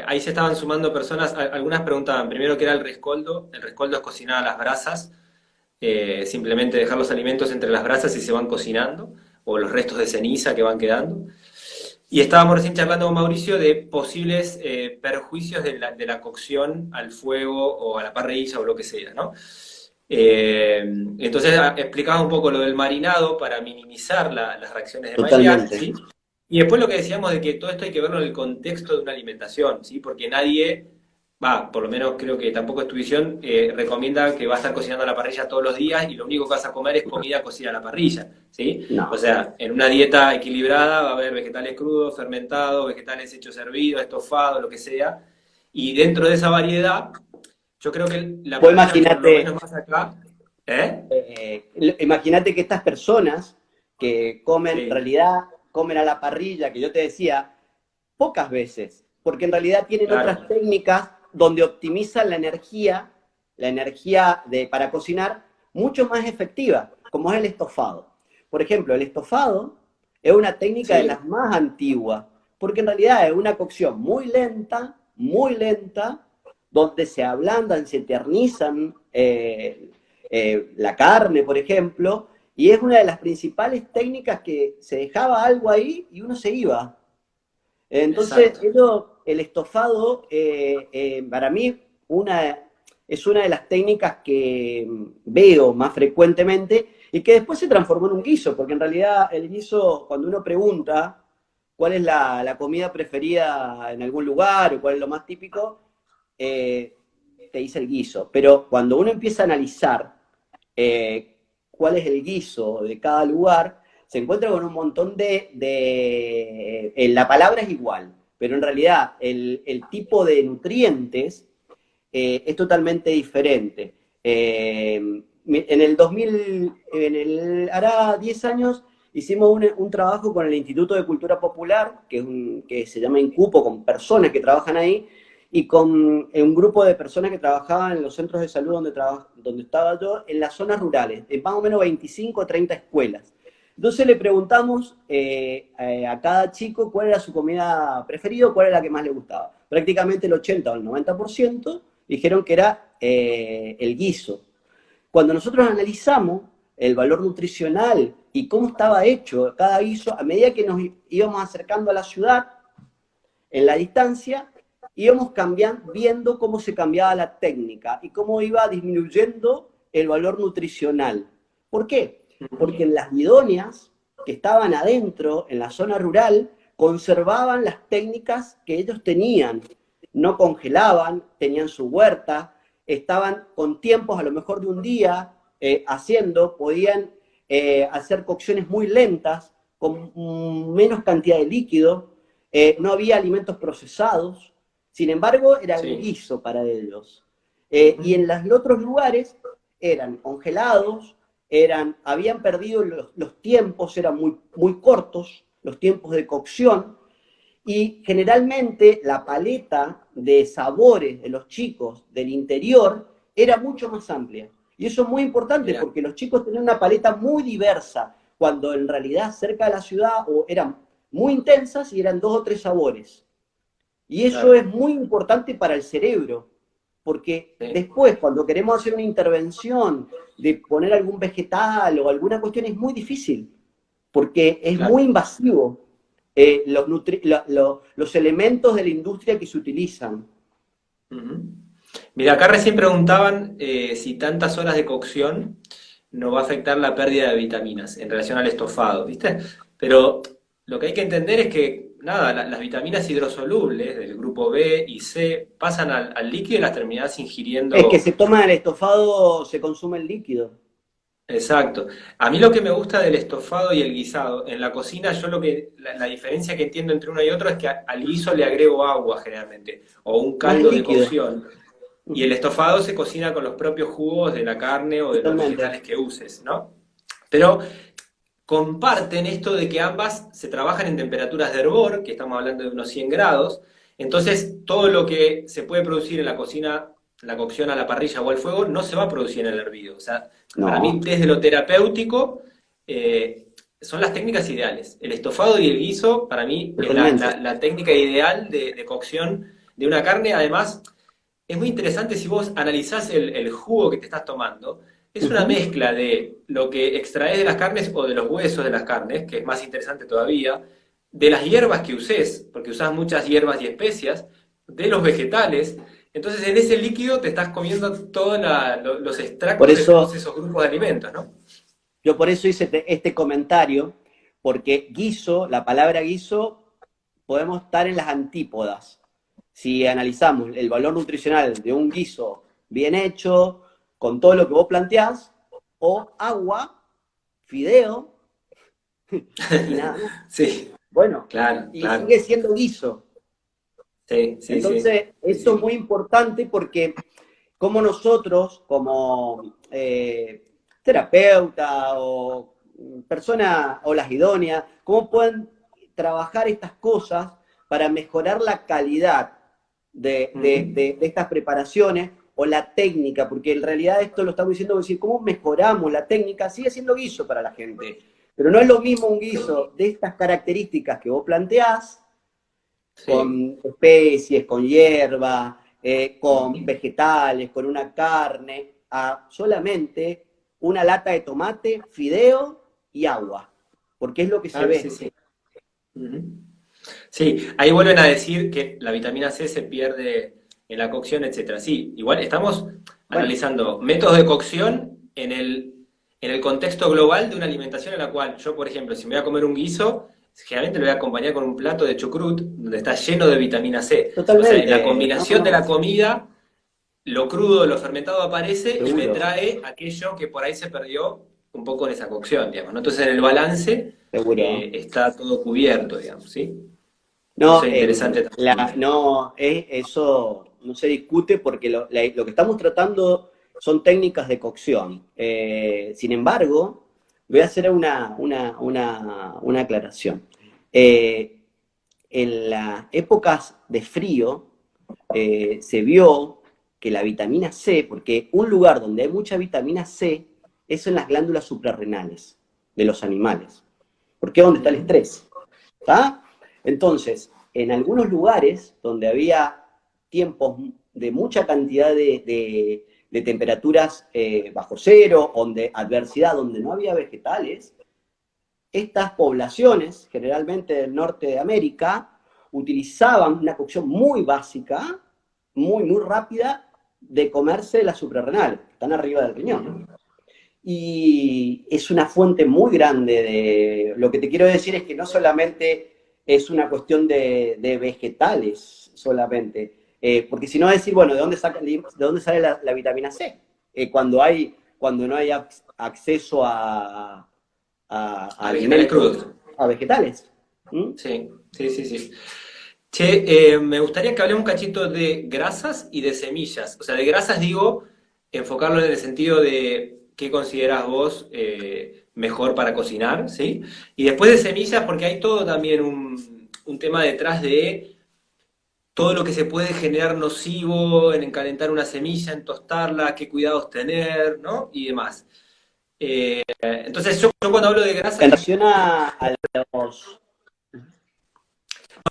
ahí se estaban sumando personas, algunas preguntaban primero qué era el rescoldo es cocinar a las brasas, simplemente dejar los alimentos entre las brasas y se van cocinando, o los restos de ceniza que van quedando. Y estábamos recién charlando con Mauricio de posibles perjuicios de la cocción al fuego o a la parrilla o lo que sea, ¿no? Entonces explicaba un poco lo del marinado para minimizar las reacciones de Maillard, Totalmente. ¿sí? Y después lo que decíamos de que todo esto hay que verlo en el contexto de una alimentación, ¿sí? Porque nadie, por lo menos creo que tampoco es tu visión, recomienda que va a estar cocinando a la parrilla todos los días y lo único que vas a comer es comida cocida a la parrilla, ¿sí? O No. sea, en una dieta equilibrada va a haber vegetales crudos, fermentados, vegetales hechos hervidos, estofados, lo que sea. Y dentro de esa variedad, yo creo que la Pues parrilla, por lo menos más acá, ¿eh? imagínate que estas personas que comen, en Sí, realidad comen a la parrilla, que yo te decía, pocas veces, porque en realidad tienen otras claro, técnicas donde optimizan la energía para cocinar mucho más efectiva, como es el estofado. Por ejemplo, el estofado es una técnica de sí, las más antiguas, porque en realidad es una cocción muy lenta, donde se ablandan, se eternizan la carne, por ejemplo, y es una de las principales técnicas que se dejaba algo ahí y uno se iba. Entonces, exacto. el estofado, para mí, es una de las técnicas que veo más frecuentemente y que después se transformó en un guiso, porque en realidad el guiso, cuando uno pregunta cuál es la comida preferida en algún lugar o cuál es lo más típico, eh, te dice el guiso. Pero cuando uno empieza a analizar cuál es el guiso de cada lugar, se encuentra con un montón la palabra es igual, pero en realidad el tipo de nutrientes es totalmente diferente. En el 2000, hará 10 años, hicimos un trabajo con el Instituto de Cultura Popular, que se llama Incupo, con personas que trabajan ahí, y con un grupo de personas que trabajaban en los centros de salud donde estaba yo, en las zonas rurales, de más o menos 25 o 30 escuelas. Entonces le preguntamos a cada chico cuál era su comida preferida, cuál era la que más le gustaba. Prácticamente el 80 o el 90% dijeron que era el guiso. Cuando nosotros analizamos el valor nutricional y cómo estaba hecho cada guiso, a medida que nos íbamos acercando a la ciudad, en la distancia, íbamos viendo cómo se cambiaba la técnica y cómo iba disminuyendo el valor nutricional. ¿Por qué? Porque en las idóneas que estaban adentro, en la zona rural, conservaban las técnicas que ellos tenían. No congelaban, tenían su huerta, estaban con tiempos a lo mejor de un día podían hacer cocciones muy lentas, con menos cantidad de líquido, no había alimentos procesados, sin embargo era un Sí. guiso para ellos. Y Ujú. en los otros lugares eran congelados, habían perdido los tiempos, eran muy, muy cortos los tiempos de cocción, y generalmente la paleta de sabores de los chicos del interior era mucho más amplia. Y eso es muy importante Mirá, porque los chicos tenían una paleta muy diversa, cuando en realidad cerca de la ciudad eran muy intensas y eran 2 o 3 sabores. Y eso claro. es muy importante para el cerebro, porque Sí, después, cuando queremos hacer una intervención de poner algún vegetal o alguna cuestión, es muy difícil, porque es muy claro. invasivo los elementos de la industria que se utilizan. Ujú. Mira, acá recién preguntaban si tantas horas de cocción no va a afectar la pérdida de vitaminas en relación al estofado, ¿viste? Pero lo que hay que entender es que, nada, las vitaminas hidrosolubles del grupo B y C pasan al líquido y las terminás Es que ingiriendo. se toma el estofado, se consume el líquido. Exacto. A mí lo que me gusta del estofado y el guisado, en la cocina yo la diferencia que entiendo entre uno y otro es que al guiso le agrego agua generalmente, o un No es caldo de líquido. cocción. Y el Ujú. estofado se cocina con los propios jugos de la carne o de los Totalmente. vegetales que uses, ¿no? Pero comparten esto de que ambas se trabajan en temperaturas de hervor, que estamos hablando de unos 100 grados, entonces todo lo que se puede producir en la cocina, la cocción a la parrilla o al fuego, no se va a producir en el hervido. O sea, para mí No, desde lo terapéutico son las técnicas ideales. El estofado y el guiso, para mí, es totalmente. la técnica ideal de cocción de una carne. Además, es muy interesante si vos analizás el jugo que te estás tomando. Es una Ujú. mezcla de lo que extraes de las carnes o de los huesos de las carnes, que es más interesante todavía, de las hierbas que usés, porque usás muchas hierbas y especias, de los vegetales. Entonces, en ese líquido te estás comiendo todos los Por extractos de todos eso, esos grupos de alimentos, ¿no? yo por eso hice este comentario, porque guiso, la palabra guiso, podemos estar en las antípodas. Si analizamos el valor nutricional de un guiso bien hecho, con todo lo que vos planteás, o agua, fideo y nada más. Sí, Bueno, claro, y claro. sigue siendo guiso. Sí, sí, sí. Entonces, Sí, esto es sí. muy importante porque como nosotros, como terapeuta o persona o las idóneas, cómo pueden trabajar estas cosas para mejorar la calidad Ujú. de estas preparaciones o la técnica, porque en realidad esto lo estamos diciendo, decir, ¿cómo mejoramos la técnica? Sigue siendo guiso para la gente, pero no es lo mismo un guiso de estas características que vos planteás Sí. con especies, con hierba, con vegetales, con una carne, a solamente una lata de tomate, fideo y agua, porque es lo que se Claro, sí, ve. sí. Ujú. Sí, ahí vuelven a decir que la vitamina C se pierde en la cocción, etcétera. Sí, igual estamos Bueno, analizando métodos de cocción en el contexto global de una alimentación en la cual yo, por ejemplo, si me voy a comer un guiso, generalmente lo voy a acompañar con un plato de chucrut donde está lleno de vitamina C. O sea, en la totalmente, no, combinación de no, la comida, lo crudo, lo fermentado aparece y me seguro, trae aquello que por ahí se perdió un poco en esa cocción, digamos, ¿no? Entonces en el balance seguro. está todo cubierto, digamos, ¿sí? Eso No, es interesante también. no, eso no se discute porque lo que estamos tratando son técnicas de cocción. Sin embargo, voy a hacer una aclaración. Eh, en las épocas de frío se vio que la vitamina C, porque un lugar donde hay mucha vitamina C es en las glándulas suprarrenales de los animales, porque es donde está el Ujú. estrés. ¿Está? Entonces, en algunos lugares donde había tiempos de mucha cantidad de temperaturas bajo cero, donde adversidad, donde no había vegetales, estas poblaciones, generalmente del norte de América, utilizaban una cocción muy básica, muy, muy rápida, de comerse las suprarrenales, que están arriba del riñón. Ujú. Y es una fuente muy grande de... Lo que te quiero decir es que no solamente es una cuestión de vegetales solamente, Porque si no, decir, bueno, ¿de dónde sale la vitamina C? Cuando no hay acceso a vegetales alimentos, crudos. a vegetales. ¿Mm? Sí, sí, sí, sí. Che, me gustaría que hablemos un cachito de grasas y de semillas. O sea, de grasas digo, enfocarlo en el sentido de qué consideras vos mejor para cocinar, ¿sí? Y después de semillas, porque hay todo también un tema detrás de todo lo que se puede generar nocivo en calentar una semilla, en tostarla, qué cuidados tener, ¿no? Y demás. Entonces, yo cuando hablo de En grasas, relación a los...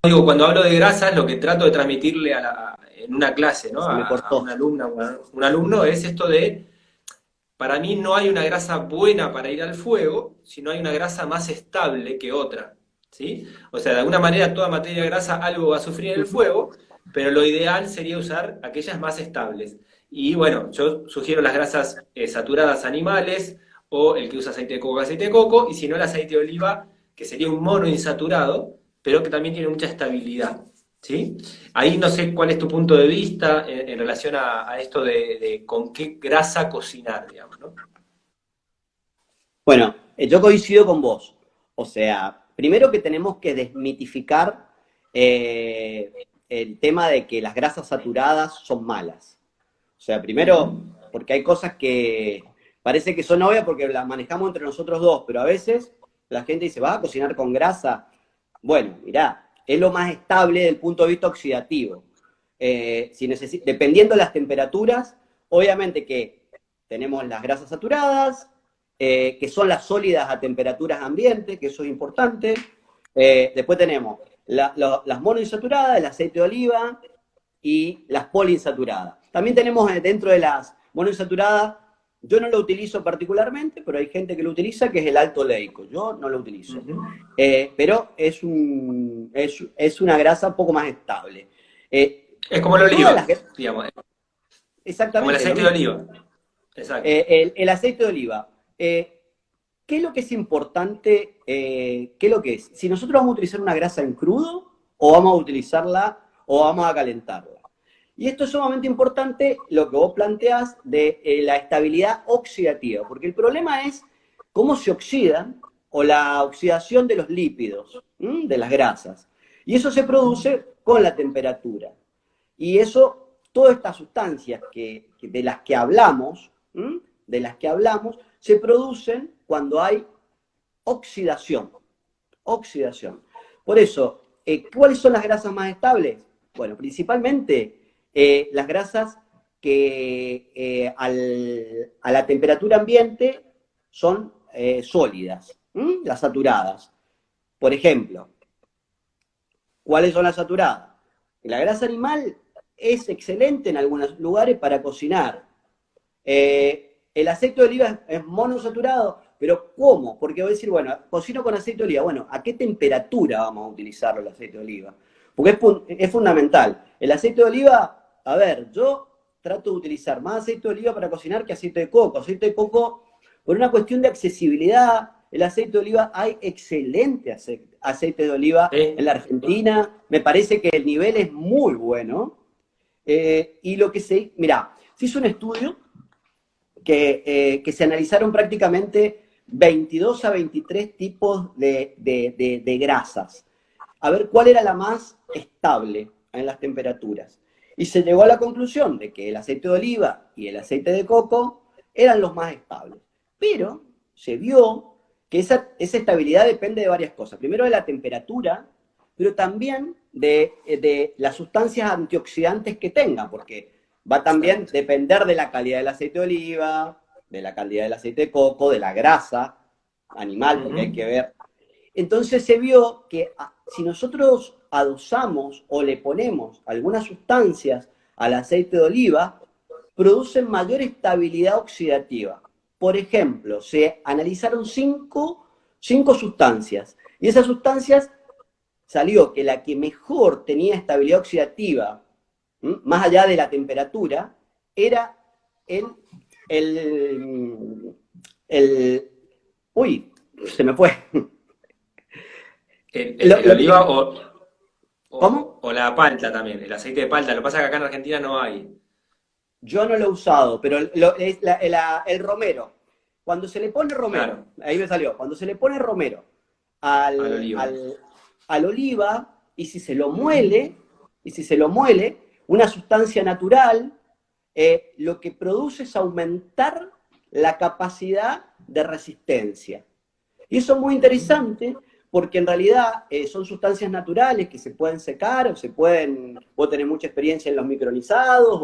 digo, cuando hablo de grasas, lo que trato de transmitirle en una clase, ¿no? Se me A cortó. una alumna, un alumno, es esto de, para mí no hay una grasa buena para ir al fuego, sino hay una grasa más estable que otra, ¿sí? O sea, de alguna manera toda materia grasa algo va a sufrir en el fuego, pero lo ideal sería usar aquellas más estables. Y bueno, yo sugiero las grasas saturadas animales, o el que usa aceite de coco, y si no el aceite de oliva, que sería un monoinsaturado, pero que también tiene mucha estabilidad, ¿sí? Ahí no sé cuál es tu punto de vista en relación a esto de con qué grasa cocinar, digamos, ¿no? Bueno, yo coincido con vos. O sea, primero que tenemos que desmitificar el tema de que las grasas saturadas son malas. O sea, primero, Ujú. porque hay cosas que parece que son obvias porque las manejamos entre nosotros dos, pero a veces la gente dice, ¿vas a cocinar con grasa? Bueno, mirá, es lo más estable desde el punto de vista oxidativo. Dependiendo de las temperaturas, obviamente que tenemos las grasas saturadas, que son las sólidas a temperaturas ambiente, que eso es importante. Después tenemos las monoinsaturadas, el aceite de oliva y las poliinsaturadas. También tenemos dentro de las monoinsaturadas, yo no lo utilizo particularmente, pero hay gente que lo utiliza, que es el alto oleico. Yo no lo utilizo. Ujú. Pero es una grasa un poco más estable. Es como el Todas las... oliva, digamos, como el Exactamente, lo aceite de mismo. oliva. Exacto. El aceite de oliva. ¿Qué es lo que es importante? ¿Qué es lo que es? Si nosotros vamos a utilizar una grasa en crudo o vamos a utilizarla o vamos a calentarla. Y esto es sumamente importante, lo que vos planteás de la estabilidad oxidativa, porque el problema es cómo se oxidan o la oxidación de los lípidos, de las grasas. Y eso se produce con la temperatura. Y eso, todas estas sustancias de las que hablamos, se producen cuando hay oxidación. Oxidación. Por eso, ¿cuáles son las grasas más estables? Bueno, principalmente las grasas que a la temperatura ambiente son sólidas, las saturadas. Por ejemplo, ¿cuáles son las saturadas? La grasa animal es excelente en algunos lugares para cocinar. El aceite de oliva es monosaturado, pero ¿cómo? Porque voy a decir, bueno, cocino con aceite de oliva. Bueno, ¿a qué temperatura vamos a utilizarlo el aceite de oliva? Porque es fundamental. El aceite de oliva, a ver, yo trato de utilizar más aceite de oliva para cocinar que aceite de coco. Aceite de coco, por una cuestión de accesibilidad, el aceite de oliva, hay excelente aceite de oliva en ¿Sí? la Argentina. Me parece que el nivel es muy bueno. Y lo que mirá, se hizo un estudio que se analizaron prácticamente 22 a 23 tipos de grasas. A ver cuál era la más estable en las temperaturas. Y se llegó a la conclusión de que el aceite de oliva y el aceite de coco eran los más estables. Pero se vio que esa estabilidad depende de varias cosas. Primero de la temperatura, pero también de las sustancias antioxidantes que tengan, porque va también a Exacto. depender de la calidad del aceite de oliva, de la calidad del aceite de coco, de la grasa animal, porque hay que Ujú. ver. Entonces se vio que si nosotros adosamos o le ponemos algunas sustancias al aceite de oliva, producen mayor estabilidad oxidativa. Por ejemplo, se analizaron cinco sustancias y esas sustancias salió que la que mejor tenía estabilidad oxidativa, más allá de la temperatura, era el, el, el uy, se me fue. El, Lo, el lo que, oliva o... ¿Cómo? O la palta también, el aceite de palta. Lo que pasa es que acá en Argentina no hay. Yo no lo he usado, pero es el romero. Cuando se le pone romero, Claro, ahí me salió, cuando se le pone romero al al, oliva. al, al oliva, y si se lo muele, una sustancia natural, lo que produce es aumentar la capacidad de resistencia. Y eso es muy interesante porque en realidad son sustancias naturales que se pueden secar o se pueden, vos tenés mucha experiencia en los micronizados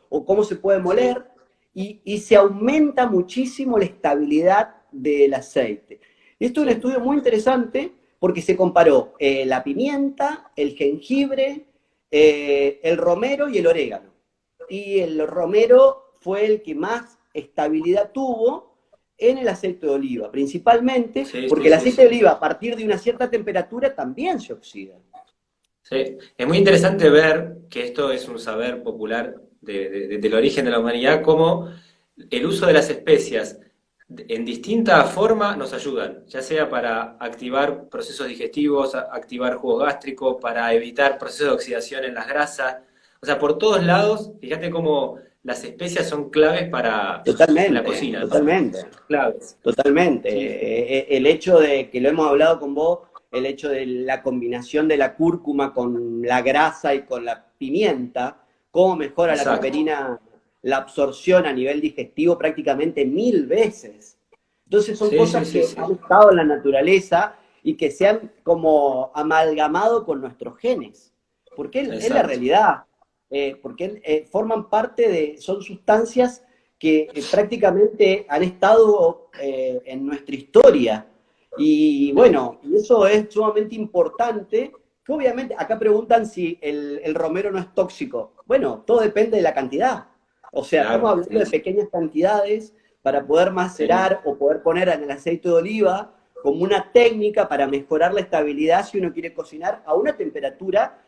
o cómo se puede Sí, moler y se aumenta muchísimo la estabilidad del aceite. Y esto es un sí. estudio muy interesante porque se comparó la pimienta, el jengibre, el romero y el orégano. Y el romero fue el que más estabilidad tuvo en el aceite de oliva, principalmente Sí, porque sí, el sí, aceite de sí. oliva a partir de una cierta temperatura también se oxida. Sí. Es muy interesante ver que esto es un saber popular del origen de la humanidad, cómo el uso de las especias en distinta forma nos ayudan, ya sea para activar procesos digestivos, activar jugos gástricos, para evitar procesos de oxidación en las grasas. O sea, por todos lados, fíjate cómo las especias son claves para en la Totalmente, cocina, ¿no? totalmente. Claves. Totalmente. Sí, El hecho de que lo hemos hablado con vos, el hecho de la combinación de la cúrcuma con la grasa y con la pimienta, cómo mejora la exacto. piperina la absorción a nivel digestivo prácticamente 1000 veces. Entonces son Sí, sí, cosas sí, que han sí. estado en la naturaleza y que se han como amalgamado con nuestros genes. Porque es la Exacto. realidad. Porque forman parte de, son sustancias que prácticamente han estado en nuestra historia. Y Sí, bueno, y eso es sumamente importante, que obviamente acá preguntan si el romero no es tóxico. Bueno, todo depende de la cantidad. O sea, estamos claro, hablando sí, de sí. pequeñas cantidades para poder Sí. macerar o poder poner en el aceite de oliva como una técnica para mejorar la estabilidad si uno quiere cocinar a una temperatura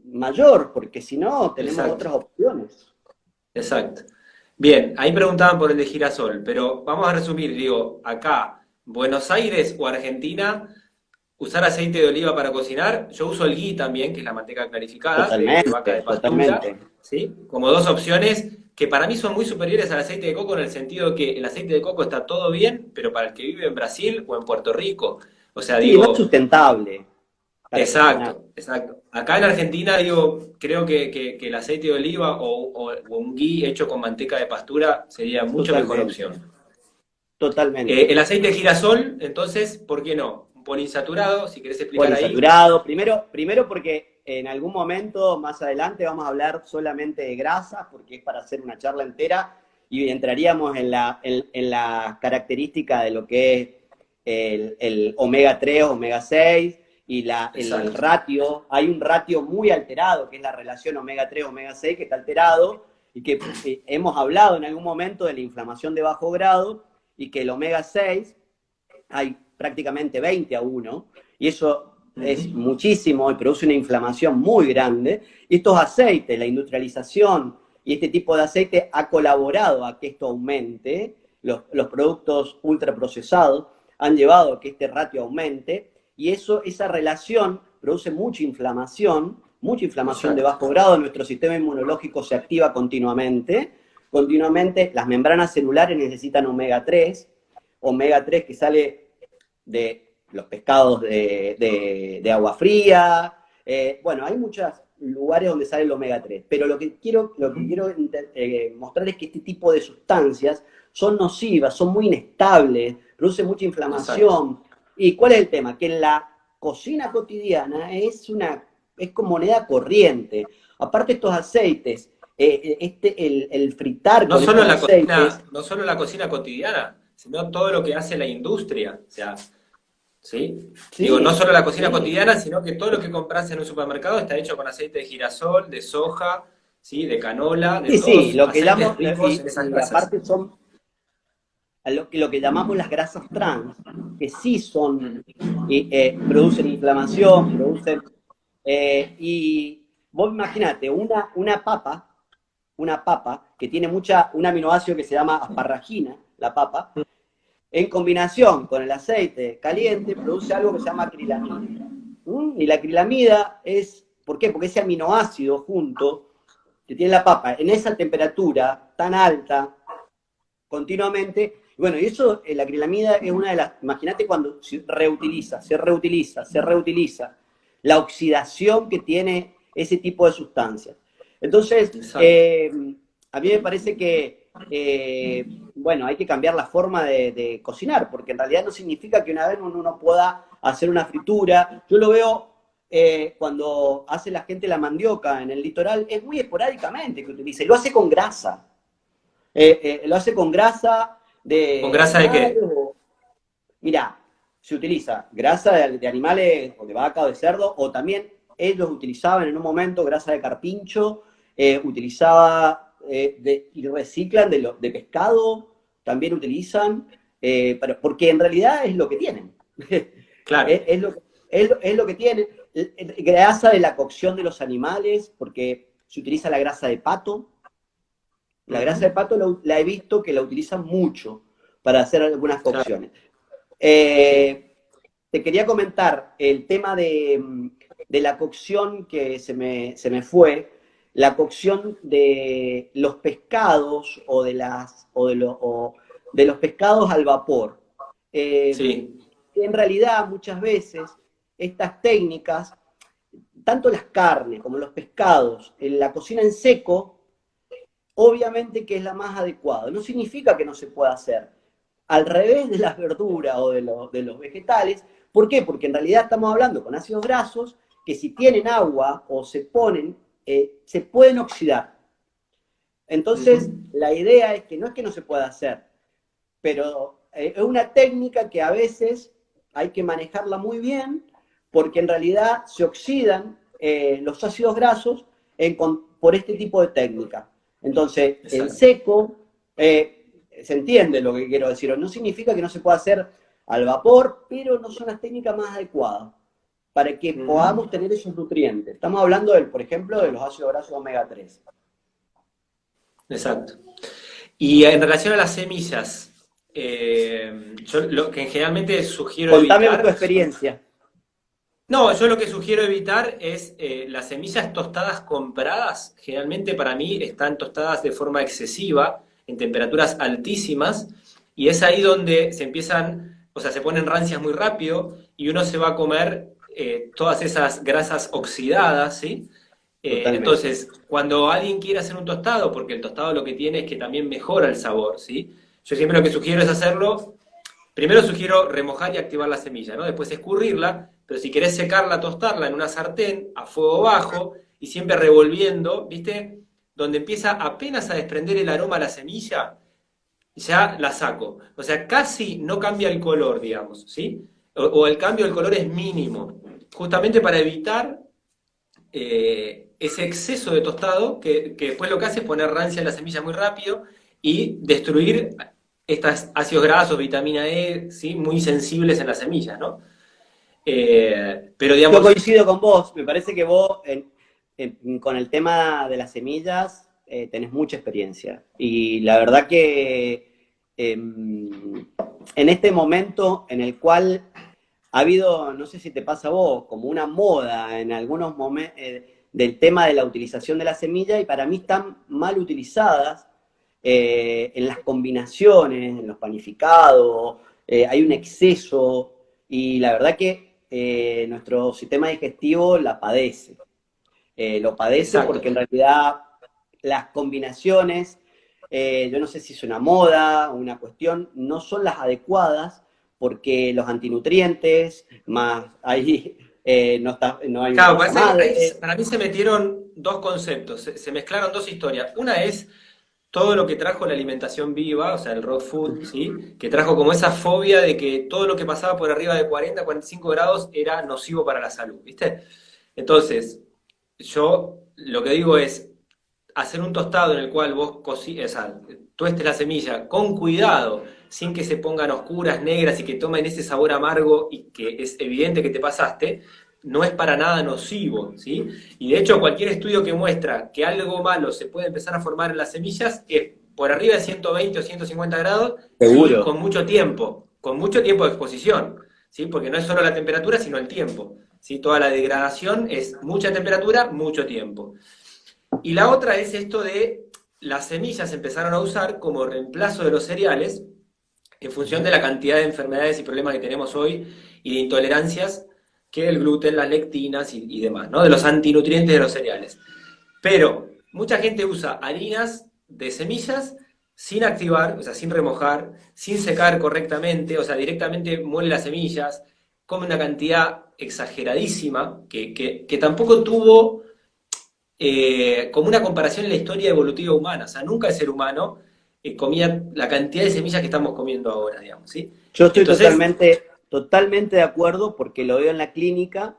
mayor, porque si no tenemos Exacto, otras opciones. exacto. Bien, ahí preguntaban por el de girasol, pero vamos a resumir, digo, acá, Buenos Aires o Argentina, usar aceite de oliva para cocinar. Yo uso el ghee también, que es la manteca clarificada de vaca de Totalmente, pastura, totalmente. ¿sí? Como dos opciones que para mí son muy superiores al aceite de coco en el sentido que el aceite de coco está todo bien, pero para el que vive en Brasil o en Puerto Rico, o sea, Sí, no es digo, sustentable para cocinar. exacto, exacto. Acá en Argentina, digo, creo que el aceite de oliva o un ghee hecho con manteca de pastura sería mucho mejor Totalmente, opción. totalmente. El aceite de girasol, entonces, ¿por qué no? Un poliinsaturado, si querés explicar ahí. Poliinsaturado, primero porque en algún momento más adelante vamos a hablar solamente de grasas, porque es para hacer una charla entera y entraríamos en la característica de lo que es el omega 3, omega 6 y el Exacto, ratio. Hay un ratio muy alterado, que es la relación omega 3, omega 6, que está alterado y que hemos hablado en algún momento de la inflamación de bajo grado y que el omega 6 hay prácticamente 20-1, y eso es ujú, muchísimo y produce una inflamación muy grande. Y estos aceites, la industrialización y este tipo de aceite ha colaborado a que esto aumente. Los productos ultraprocesados han llevado a que este ratio aumente y esa relación produce mucha inflamación de exacto, bajo grado. Nuestro sistema inmunológico se activa continuamente. Las membranas celulares necesitan omega 3 que sale de los pescados de agua fría. Bueno, hay muchos lugares donde sale el omega 3, pero lo que quiero mostrar es que este tipo de sustancias son nocivas, son muy inestables, producen mucha exacto. inflamación. ¿Y cuál es el tema? Que en la cocina cotidiana es como moneda corriente. Aparte estos aceites, el fritar No con solo estos la aceites, cocina, no solo la cocina cotidiana, sino todo lo que hace la industria. O sea, ¿sí? Digo, no sí, solo la cocina sí, cotidiana, sino que todo lo que compras en un supermercado está hecho con aceite de girasol, de soja, ¿sí? De canola, de sí, sí, todos lo que aceites llamo, ricos en esas y grasas. aparte son lo que llamamos las grasas trans, que sí son, Ujú. producen inflamación, y vos imaginate, una papa que tiene un aminoácido que se llama asparragina, la papa, en combinación con el aceite caliente produce algo que se llama acrilamida. Y la acrilamida es, ¿por qué? Porque ese aminoácido junto que tiene la papa en esa temperatura tan alta, continuamente, bueno, y eso, la acrilamida es una de las, imagínate cuando se reutiliza, se reutiliza, se reutiliza, la oxidación que tiene ese tipo de sustancias. Entonces, Exacto. a mí me parece que, bueno, hay que cambiar la forma de cocinar, porque en realidad no significa que una vez uno no pueda hacer una fritura. Yo lo veo cuando hace la gente la mandioca en el litoral, es muy esporádicamente que utiliza, y lo hace con grasa. Lo hace con grasa ¿Con de grasa de animales. qué? Mirá, se utiliza grasa de animales o de vaca o de cerdo, o también ellos utilizaban en un momento grasa de carpincho, utilizaba y reciclan de pescado, también utilizan, porque en realidad es lo que tienen. Claro. Es lo que tienen. Grasa de la cocción de los animales, porque se utiliza la grasa de pato. La grasa de Ujú. pato la he visto que la utilizan mucho para hacer algunas Claro. cocciones. Sí. Eh, Te quería comentar el tema de la cocción que se me fue, la cocción de los pescados o de los pescados al vapor. Eh, Sí. en realidad, muchas veces, estas técnicas, tanto las carnes como los pescados, en la cocina en seco, obviamente que es la más adecuada. No significa que no se pueda hacer. Al revés de las verduras o de los vegetales. ¿Por qué? Porque en realidad estamos hablando con ácidos grasos que si tienen agua o se ponen, se pueden oxidar. Entonces, Ujú. la idea es que no es que no se pueda hacer, pero es una técnica que a veces hay que manejarla muy bien porque en realidad se oxidan los ácidos grasos por este tipo de técnica. Entonces, en Exacto. seco, se entiende lo que quiero decir, no significa que no se pueda hacer al vapor, pero no son las técnicas más adecuadas para que Ujú. podamos tener esos nutrientes. Estamos hablando, por ejemplo, de los ácidos grasos omega 3. Exacto. Y en relación a las semillas, yo lo que generalmente sugiero Contame tu evitar, experiencia. no, yo lo que sugiero evitar es las semillas tostadas compradas, generalmente para mí están tostadas de forma excesiva, en temperaturas altísimas, y es ahí donde se empiezan, o sea, se ponen rancias muy rápido y uno se va a comer todas esas grasas oxidadas, ¿sí? Totalmente. Entonces, cuando alguien quiere hacer un tostado, porque el tostado lo que tiene es que también mejora el sabor, ¿sí? Yo siempre lo que sugiero es hacerlo, primero sugiero remojar y activar la semilla, ¿no? Después escurrirla, pero si querés secarla, tostarla en una sartén a fuego bajo y siempre revolviendo, ¿viste? Donde empieza apenas a desprender el aroma a la semilla, ya la saco. O sea, casi no cambia el color, digamos, ¿sí? O el cambio del color es mínimo, justamente para evitar ese exceso de tostado que después lo que hace es poner rancia en la semilla muy rápido y destruir estos ácidos grasos, vitamina E, ¿sí? Muy sensibles en las semillas, ¿no? Pero Yo digamos, coincido con vos, me parece que vos con el tema de las semillas tenés mucha experiencia. Y la verdad que en este momento en el cual ha habido, no sé si te pasa a vos, como una moda en algunos momentos del tema de la utilización de la semilla y para mí están mal utilizadas en las combinaciones, en los panificados, hay un exceso y la verdad que nuestro sistema digestivo la padece. Lo padece exacto. porque en realidad las combinaciones, yo no sé si es una moda o una cuestión, no son las adecuadas porque los antinutrientes, más ahí no hay una Claro, masa madre. para mí se metieron dos conceptos, se mezclaron dos historias. Una es todo lo que trajo la alimentación viva, o sea, el raw food, ¿sí? Que trajo como esa fobia de que todo lo que pasaba por arriba de 40, 45 grados era nocivo para la salud, ¿viste? Entonces, yo lo que digo es hacer un tostado en el cual vos o sea, tuestes la semilla con cuidado, sin que se pongan oscuras, negras y que tomen ese sabor amargo y que es evidente que te pasaste, no es para nada nocivo, ¿sí? Y de hecho cualquier estudio que muestra que algo malo se puede empezar a formar en las semillas es por arriba de 120 o 150 grados y Seguro. con mucho tiempo de exposición, ¿sí? Porque no es solo la temperatura, sino el tiempo. ¿sí? Toda la degradación es mucha temperatura, mucho tiempo. Y la otra es esto de las semillas empezaron a usar como reemplazo de los cereales en función de la cantidad de enfermedades y problemas que tenemos hoy y de intolerancias que el gluten, las lectinas y demás, ¿no? De los antinutrientes de los cereales. Pero mucha gente usa harinas de semillas sin activar, o sea, sin remojar, sin secar correctamente, o sea, directamente muele las semillas, come una cantidad exageradísima que tampoco tuvo como una comparación en la historia evolutiva humana. O sea, nunca el ser humano comía la cantidad de semillas que estamos comiendo ahora, digamos, ¿sí? Yo estoy Entonces, totalmente de acuerdo porque lo veo en la clínica.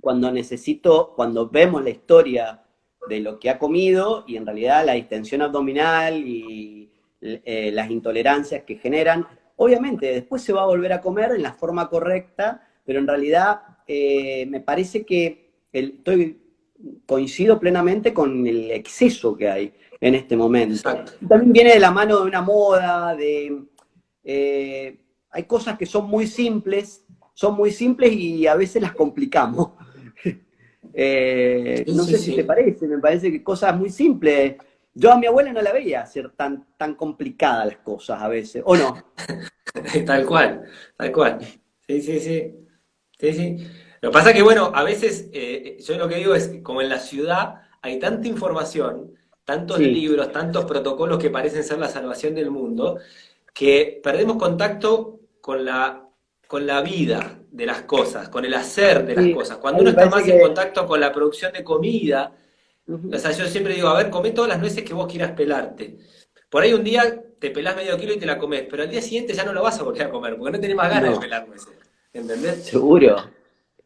Cuando vemos la historia de lo que ha comido y en realidad la distensión abdominal y las intolerancias que generan, obviamente después se va a volver a comer en la forma correcta, pero en realidad me parece que coincido plenamente con el exceso que hay en este momento. exacto. Y también viene de la mano de una moda, hay cosas que son muy simples y a veces las complicamos. Sí, No sí, sé si te sí. parece, me parece que cosas muy simples. Yo a mi abuela no la veía hacer tan complicadas las cosas a veces, ¿o no? Tal cual, tal cual. Sí, sí, sí. Sí, sí. Lo que pasa es que, bueno, a veces yo lo que digo es que como en la ciudad hay tanta información, tantos Sí, libros, tantos protocolos que parecen ser la salvación del mundo, que perdemos contacto con la vida de las cosas, con el hacer de las sí, cosas. a Cuando mí uno me está parece más en que... contacto con la producción de comida, o Ujú. sea, yo siempre digo, a ver, comé todas las nueces que vos quieras pelarte. Por ahí un día te pelás medio kilo y te la comés, pero al día siguiente ya no lo vas a volver a comer, porque no tenés más ganas de No, pelar nueces. ¿Entendés? seguro.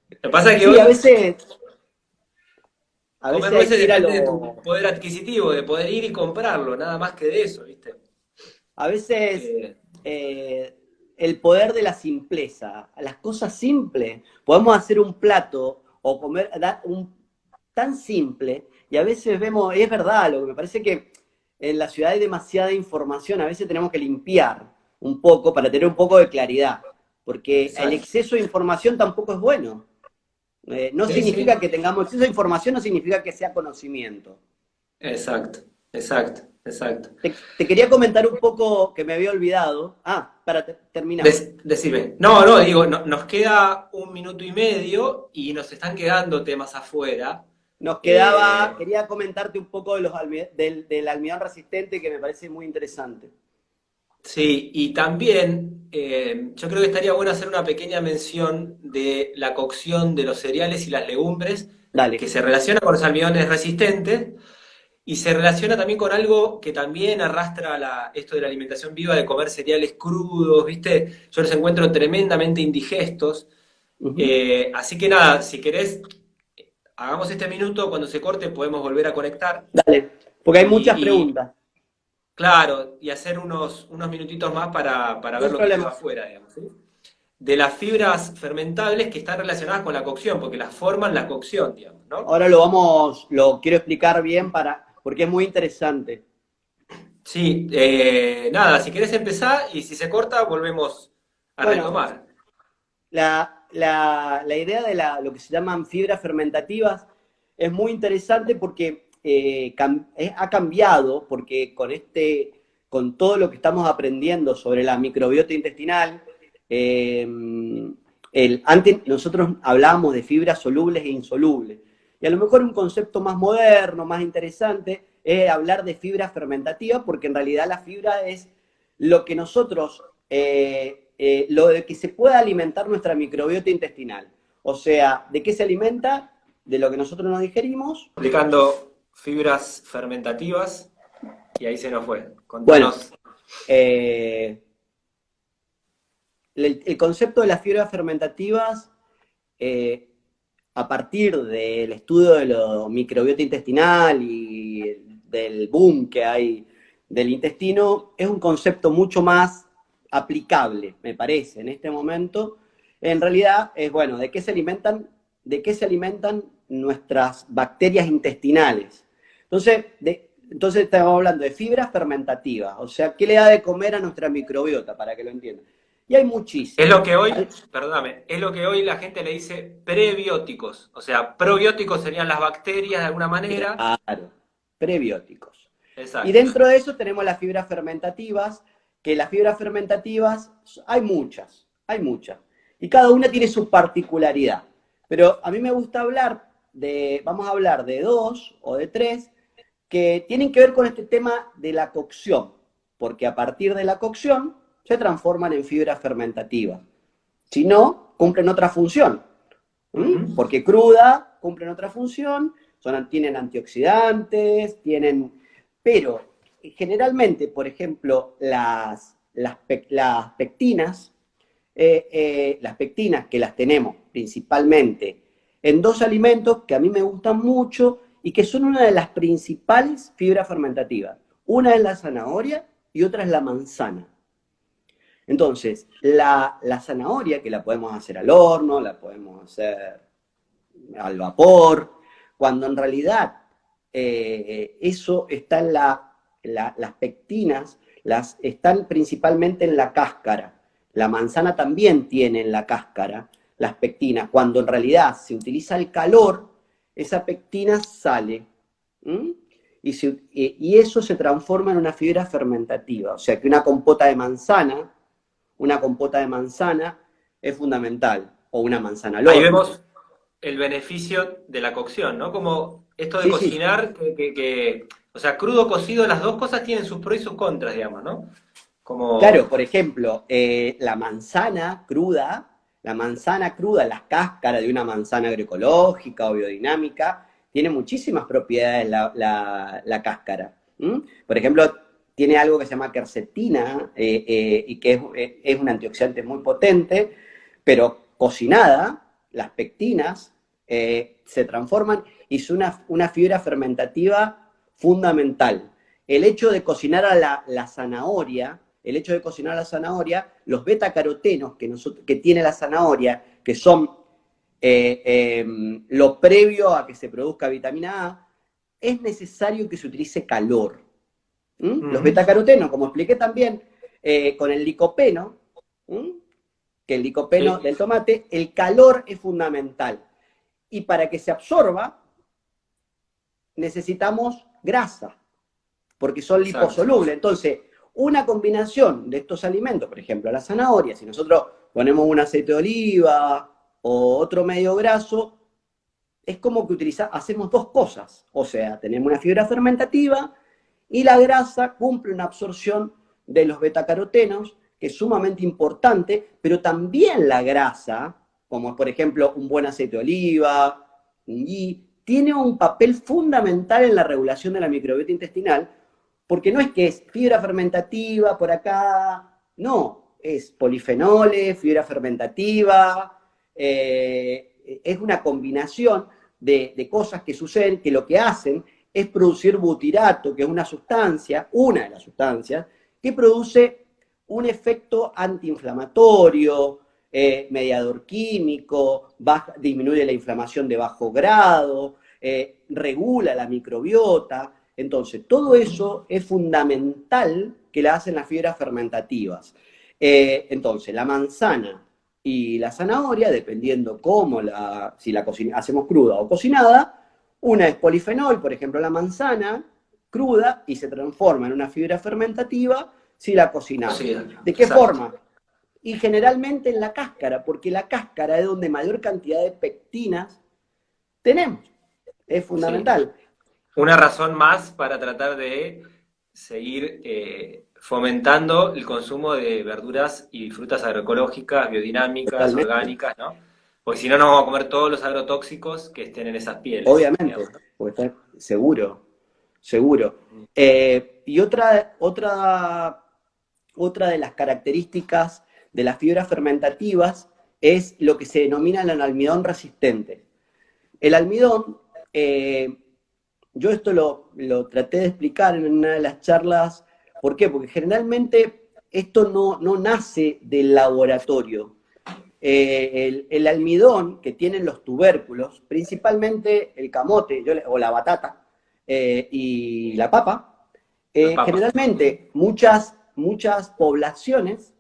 Lo que pasa es que Sí, hoy a comer veces hay nueces que ir a depende de tu lo... poder adquisitivo, de poder ir y comprarlo, nada más que de eso, ¿viste? A veces Eh, eh, el poder de la simpleza, las cosas simples. Podemos hacer un plato o comer tan simple y a veces vemos, es verdad, lo que me parece que en la ciudad hay demasiada información, a veces tenemos que limpiar un poco para tener un poco de claridad, porque el exacto. exceso de información tampoco es bueno. No Sí, sí. significa que tengamos exceso de información, no significa que sea conocimiento. Exacto, exacto, exacto. Te quería comentar un poco que me había olvidado. Ah, para terminar. Decime. No, no, digo, nos queda un minuto y medio y nos están quedando temas afuera. Eh, Quería comentarte un poco del almidón resistente que me parece muy interesante. sí, y también yo creo que estaría bueno hacer una pequeña mención de la cocción de los cereales y las legumbres, que Dale, se relaciona con los almidones resistentes. Y se relaciona también con algo que también arrastra esto de la alimentación viva, de comer cereales crudos, ¿viste? Yo los encuentro tremendamente indigestos. ujú, Así que nada, si querés, hagamos este minuto, cuando se corte podemos volver a conectar dale, porque hay muchas y, preguntas. claro, y hacer unos minutitos más para No ver hay lo que quedó problema. afuera, digamos, ¿sí? De las fibras fermentables que están relacionadas con la cocción, porque las forman la cocción, digamos, ¿no? Ahora lo quiero explicar bien porque es muy interesante. Sí, nada, si querés empezar y si se corta, volvemos a Bueno, retomar. la idea de lo que se llaman fibras fermentativas es muy interesante porque ha cambiado, porque con todo lo que estamos aprendiendo sobre la microbiota intestinal, eh, antes nosotros hablábamos de fibras solubles e insolubles. Y a lo mejor un concepto más moderno, más interesante, es hablar de fibras fermentativas, porque en realidad la fibra es lo que lo de que se pueda alimentar nuestra microbiota intestinal. O sea, ¿de qué se alimenta? De lo que nosotros nos digerimos. Explicando fibras fermentativas y ahí se nos fue. Bueno, Contanos. eh, el concepto de las fibras fermentativas, eh, a partir del estudio de la microbiota intestinal y del boom que hay del intestino, es un concepto mucho más aplicable, me parece, en este momento. En realidad es, bueno, ¿de qué se alimentan nuestras bacterias intestinales? Entonces estamos hablando de fibras fermentativas, o sea, ¿qué le da de comer a nuestra microbiota, para que lo entiendan? Y hay Es muchísimos. lo que hoy, perdóname, es lo que hoy la gente le dice prebióticos. O sea, probióticos serían las bacterias de alguna manera. Claro, prebióticos. Y Exacto. dentro de eso tenemos las fibras fermentativas, que las fibras fermentativas hay muchas. Y cada una tiene su particularidad. Pero a mí me gusta hablar vamos a hablar de dos o de tres que tienen que ver con este tema de la cocción, porque a partir de la cocción se transforman en fibras fermentativas. Si no, cumplen otra función. Ujú. Porque cruda cumplen otra función, tienen antioxidantes, pero generalmente, por ejemplo, las pectinas, las pectinas que las tenemos principalmente en dos alimentos que a mí me gustan mucho y que son una de las principales fibras fermentativas. Una es la zanahoria y otra es la manzana. Entonces, la zanahoria, que la podemos hacer al horno, la podemos hacer al vapor, cuando en realidad eso está en las pectinas, están principalmente en la cáscara. La manzana también tiene en la cáscara las pectinas. Cuando en realidad se utiliza el calor, esa pectina sale. ¿Mm? Y eso se transforma en una fibra fermentativa. O sea que una compota de manzana es fundamental. O una manzana al Ahí horno. vemos el beneficio de la cocción, ¿no? Como esto de Sí, sí. cocinar, o sea, crudo, cocido, las dos cosas tienen sus pros y sus contras, digamos, ¿no? Claro, Como, por ejemplo, la manzana cruda, la cáscara de una manzana agroecológica o biodinámica, tiene muchísimas propiedades la cáscara. ¿M? Por ejemplo, tiene algo que se llama quercetina y que es un antioxidante muy potente, pero cocinada, las pectinas se transforman y es una fibra fermentativa fundamental. El hecho de cocinar a la zanahoria, el hecho de cocinar la zanahoria, los betacarotenos que tiene la zanahoria, que son lo previo a que se produzca vitamina A, es necesario que se utilice calor. Los ujú, betacarotenos, como expliqué también con el licopeno, ¿m? Que el licopeno sí, del tomate, el calor es fundamental. Y para que se absorba, necesitamos grasa, porque son exacto. liposolubles. Entonces, una combinación de estos alimentos, por ejemplo, la zanahoria, si nosotros ponemos un aceite de oliva o otro medio graso, es como que hacemos dos cosas. O sea, tenemos una fibra fermentativa y la grasa cumple una absorción de los betacarotenos, que es sumamente importante, pero también la grasa, como por ejemplo un buen aceite de oliva, un ghee, tiene un papel fundamental en la regulación de la microbiota intestinal, porque no es que es fibra fermentativa por acá, no, es polifenoles, fibra fermentativa, es una combinación de cosas que suceden, que lo que hacen es producir butirato, que es una de las sustancias, que produce un efecto antiinflamatorio, mediador químico, disminuye la inflamación de bajo grado, regula la microbiota. Entonces, todo eso es fundamental que la hacen las fibras fermentativas. Entonces, la manzana y la zanahoria, dependiendo si la hacemos cruda o cocinada, una es polifenol, por ejemplo, la manzana cruda y se transforma en una fibra fermentativa si la cocinamos. Cocida, ¿De qué exacto. forma? Y generalmente en la cáscara, porque la cáscara es donde mayor cantidad de pectinas tenemos. Es Sí. fundamental. Una razón más para tratar de seguir fomentando el consumo de verduras y frutas agroecológicas, biodinámicas, Totalmente. orgánicas, ¿no? Porque si no nos vamos a comer todos los agrotóxicos que estén en esas pieles, Obviamente, digamos, ¿no? porque está seguro, seguro. Y otra de las características de las fibras fermentativas es lo que se denomina el almidón resistente. El almidón, yo esto lo traté de explicar en una de las charlas. ¿Por qué? Porque generalmente esto no nace del laboratorio. El almidón que tienen los tubérculos, principalmente el camote o la batata y la papa, La papa. generalmente muchas poblaciones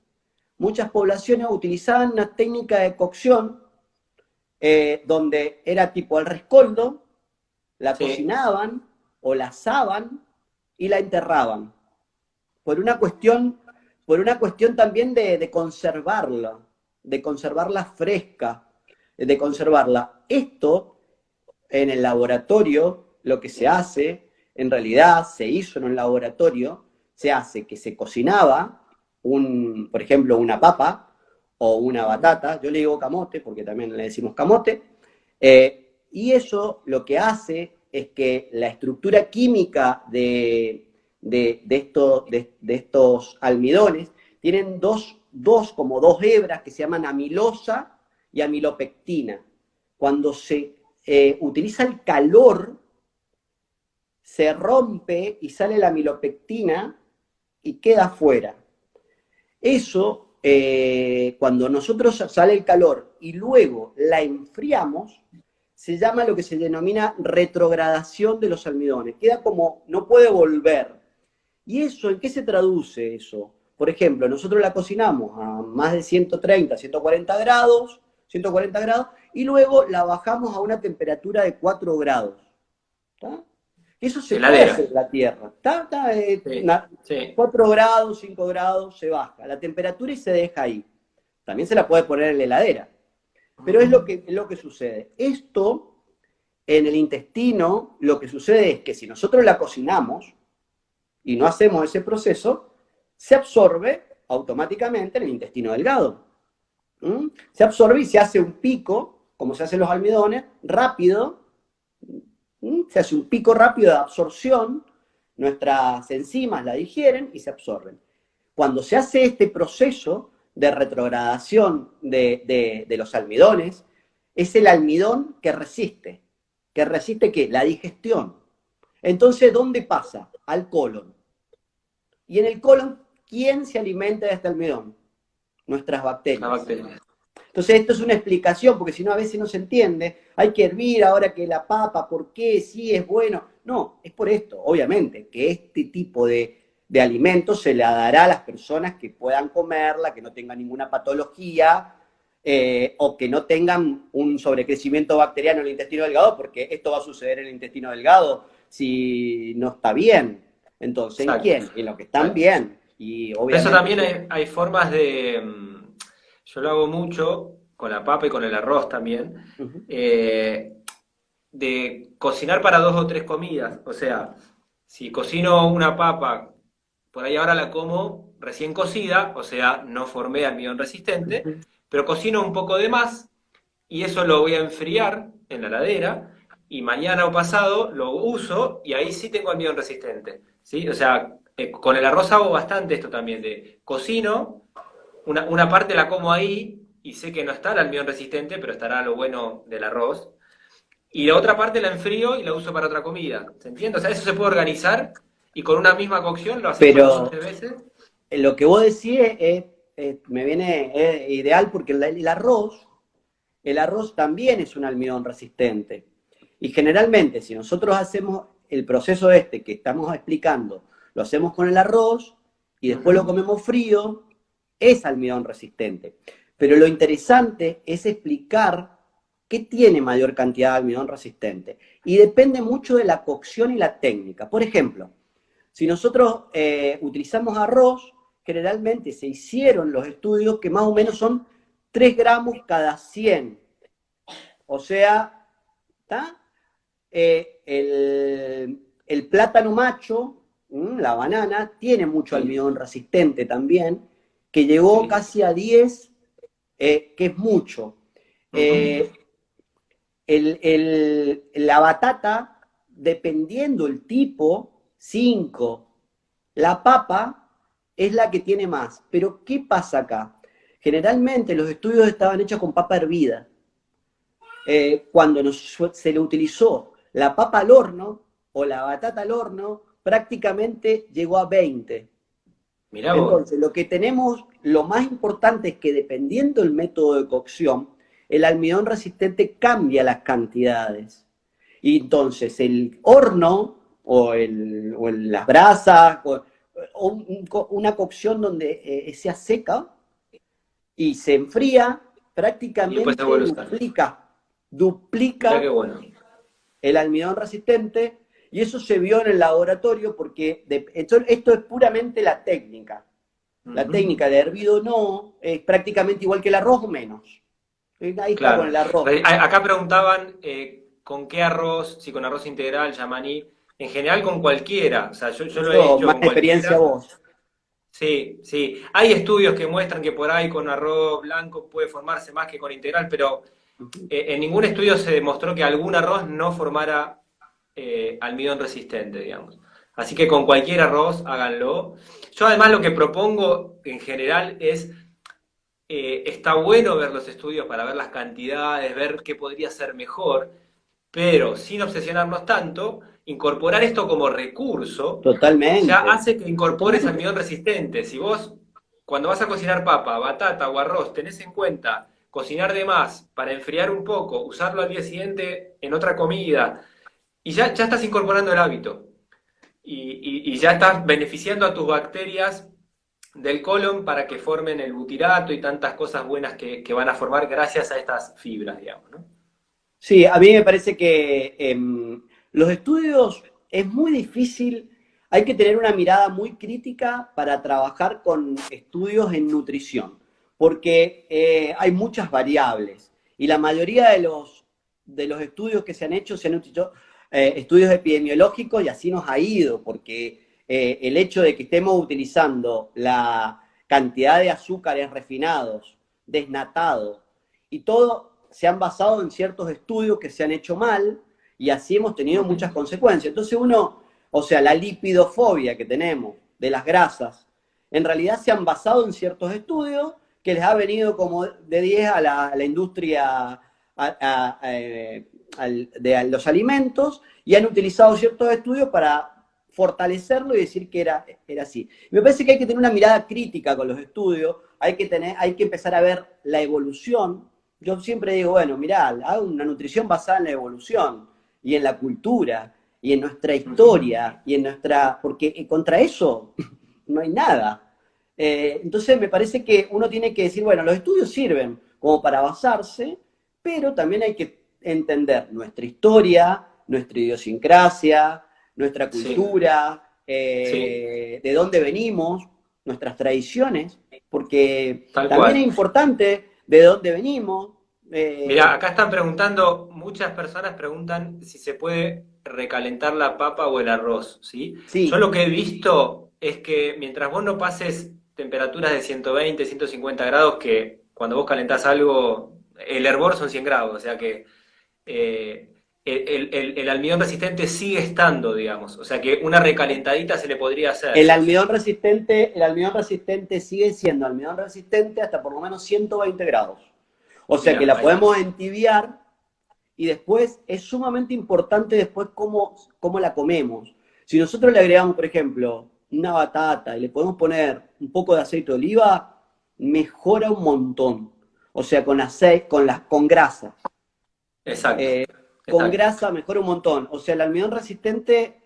muchas poblaciones utilizaban una técnica de cocción donde era tipo al rescoldo, la Sí, cocinaban o la asaban y la enterraban. Por una cuestión también de conservarla fresca, de conservarla. Esto en el laboratorio, lo que se hace, en realidad se hizo en un laboratorio, se hace que se cocinaba, por ejemplo, una papa o una batata, yo le digo camote porque también le decimos camote, y eso lo que hace es que la estructura química de estos almidones tienen como dos hebras que se llaman amilosa y amilopectina. Cuando se utiliza el calor, se rompe y sale la amilopectina y queda afuera. Eso, cuando nosotros sale el calor y luego la enfriamos, se llama lo que se denomina retrogradación de los almidones. Queda como, no puede volver. ¿Y eso en qué se traduce eso? Por ejemplo, nosotros la cocinamos a más de 130, 140 grados, y luego la bajamos a una temperatura de 4 grados. ¿Tá? Eso se puede heladera. hacer en la Tierra. Sí, sí. 4 grados, 5 grados, se baja la temperatura y se deja ahí. También se la puede poner en la heladera. Pero es lo que sucede. Esto, en el intestino, lo que sucede es que si nosotros la cocinamos y no hacemos ese proceso, se absorbe automáticamente en el intestino delgado. Se absorbe y se hace un pico, como se hacen los almidones, rápido. Se hace un pico rápido de absorción, nuestras enzimas la digieren y se absorben. Cuando se hace este proceso de retrogradación de los almidones, es el almidón que resiste. ¿Que resiste qué? La digestión. Entonces, ¿dónde pasa? Al colon. Y en el colon, ¿quién se alimenta de este almidón? Nuestras La bacterias. bacteria. Entonces, esto es una explicación, porque si no, a veces no se entiende. Hay que hervir ahora que la papa, ¿por qué? Sí, es bueno. No, es por esto, obviamente, que este tipo de alimentos se le dará a las personas que puedan comerla, que no tengan ninguna patología, o que no tengan un sobrecrecimiento bacteriano en el intestino delgado, porque esto va a suceder en el intestino delgado si no está bien. Entonces, ¿en Exacto. quién? En los que están bien. Y Por eso obviamente también hay formas de, yo lo hago mucho con la papa y con el arroz también, ujú, eh, de cocinar para dos o tres comidas. O sea, si cocino una papa, por ahí ahora la como recién cocida, o sea, no formé almidón resistente, ujú. pero cocino un poco de más y eso lo voy a enfriar en la heladera y mañana o pasado lo uso y ahí sí tengo almidón resistente, ¿sí? O sea, con el arroz hago bastante esto también, de cocino, una parte la como ahí y sé que no está el almidón resistente, pero estará lo bueno del arroz. Y la otra parte la enfrío y la uso para otra comida, ¿se entiende? O sea, eso se puede organizar y con una misma cocción lo has hecho dos o Pero tres veces. lo que vos decís me viene ideal porque el arroz también es un almidón resistente. Y generalmente, si nosotros hacemos el proceso este que estamos explicando, lo hacemos con el arroz y después lo Ujú. comemos frío, es almidón resistente. Pero lo interesante es explicar qué tiene mayor cantidad de almidón resistente. Y depende mucho de la cocción y la técnica. Por ejemplo, si nosotros utilizamos arroz, generalmente se hicieron los estudios que más o menos son 3 gramos cada 100. O sea, ¿está? El plátano macho, la banana, tiene mucho Sí, almidón resistente también, que llegó sí. casi a 10, que es mucho. Ujú. Eh, la batata, dependiendo el tipo, 5. La papa es la que tiene más. Pero ¿qué pasa acá? Generalmente los estudios estaban hechos con papa hervida. Cuando se le utilizó la papa al horno o la batata al horno, prácticamente llegó a 20. Mirá vos. Entonces, lo que tenemos, lo más importante es que dependiendo del método de cocción, el almidón resistente cambia las cantidades. Y entonces el horno o las brasas o una cocción donde sea seca, y se enfría, Y después se prácticamente vuelve a usar. Mirá qué duplica bueno. el almidón resistente, y eso se vio en el laboratorio porque esto es puramente la técnica. La Ujú. técnica de hervido no, es prácticamente igual que el arroz o menos. Ahí está con Claro. el arroz. Acá preguntaban con qué arroz, si con arroz integral, yamaní, en general con cualquiera. O sea, yo lo he Eso, hecho más con experiencia cualquiera. vos. Sí, sí. Hay estudios que muestran que por ahí con arroz blanco puede formarse más que con integral, pero en ningún estudio se demostró que algún arroz no formara almidón resistente, digamos. Así que con cualquier arroz háganlo. Yo además lo que propongo en general es, está bueno ver los estudios para ver las cantidades, ver qué podría ser mejor, pero sin obsesionarnos tanto, incorporar esto como recurso ya Totalmente, hace que incorpores totalmente. almidón resistente. Si vos, cuando vas a cocinar papa, batata o arroz, tenés en cuenta cocinar de más para enfriar un poco, usarlo al día siguiente en otra comida, y ya estás incorporando el hábito. Y ya estás beneficiando a tus bacterias del colon para que formen el butirato y tantas cosas buenas que van a formar gracias a estas fibras, digamos, ¿no? Sí, a mí me parece que los estudios es muy difícil, hay que tener una mirada muy crítica para trabajar con estudios en nutrición, porque hay muchas variables y la mayoría de los estudios que se han hecho estudios epidemiológicos y así nos ha ido, porque el hecho de que estemos utilizando la cantidad de azúcares refinados, desnatados, y todo se han basado en ciertos estudios que se han hecho mal y así hemos tenido muchas Ujú. consecuencias. Entonces uno, o sea, la lipidofobia que tenemos de las grasas, en realidad se han basado en ciertos estudios que les ha venido como de 10 a la industria de los alimentos y han utilizado ciertos estudios para fortalecerlo y decir que era así. Me parece que hay que tener una mirada crítica con los estudios, hay que empezar a ver la evolución. Yo siempre digo, bueno, mirá, hago una nutrición basada en la evolución y en la cultura y en nuestra Ujú. historia y en nuestra... porque contra eso no hay nada. Entonces me parece que uno tiene que decir, bueno, los estudios sirven como para basarse, pero también hay que entender nuestra historia, nuestra idiosincrasia, nuestra Sí, cultura, sí, de dónde venimos, nuestras tradiciones, porque tal también es cual. importante de dónde venimos. Mirá, eh, acá están preguntando, muchas personas preguntan si se puede recalentar la papa o el arroz, ¿sí? Yo sí, lo que he visto es que mientras vos no pases temperaturas de 120, 150 grados, que cuando vos calentás algo, el hervor son 100 grados, o sea que el almidón resistente sigue estando, digamos, o sea que una recalentadita se le podría hacer. el almidón resistente sigue siendo almidón resistente hasta por lo menos 120 grados. O sea que Mirá, la ahí va. podemos entibiar y después es sumamente importante después cómo la comemos. Si nosotros le agregamos, por ejemplo, una batata y le podemos poner un poco de aceite de oliva, mejora un montón. O sea, con aceite, con grasa. Exacto, Con exacto. grasa mejora un montón. O sea, el almidón resistente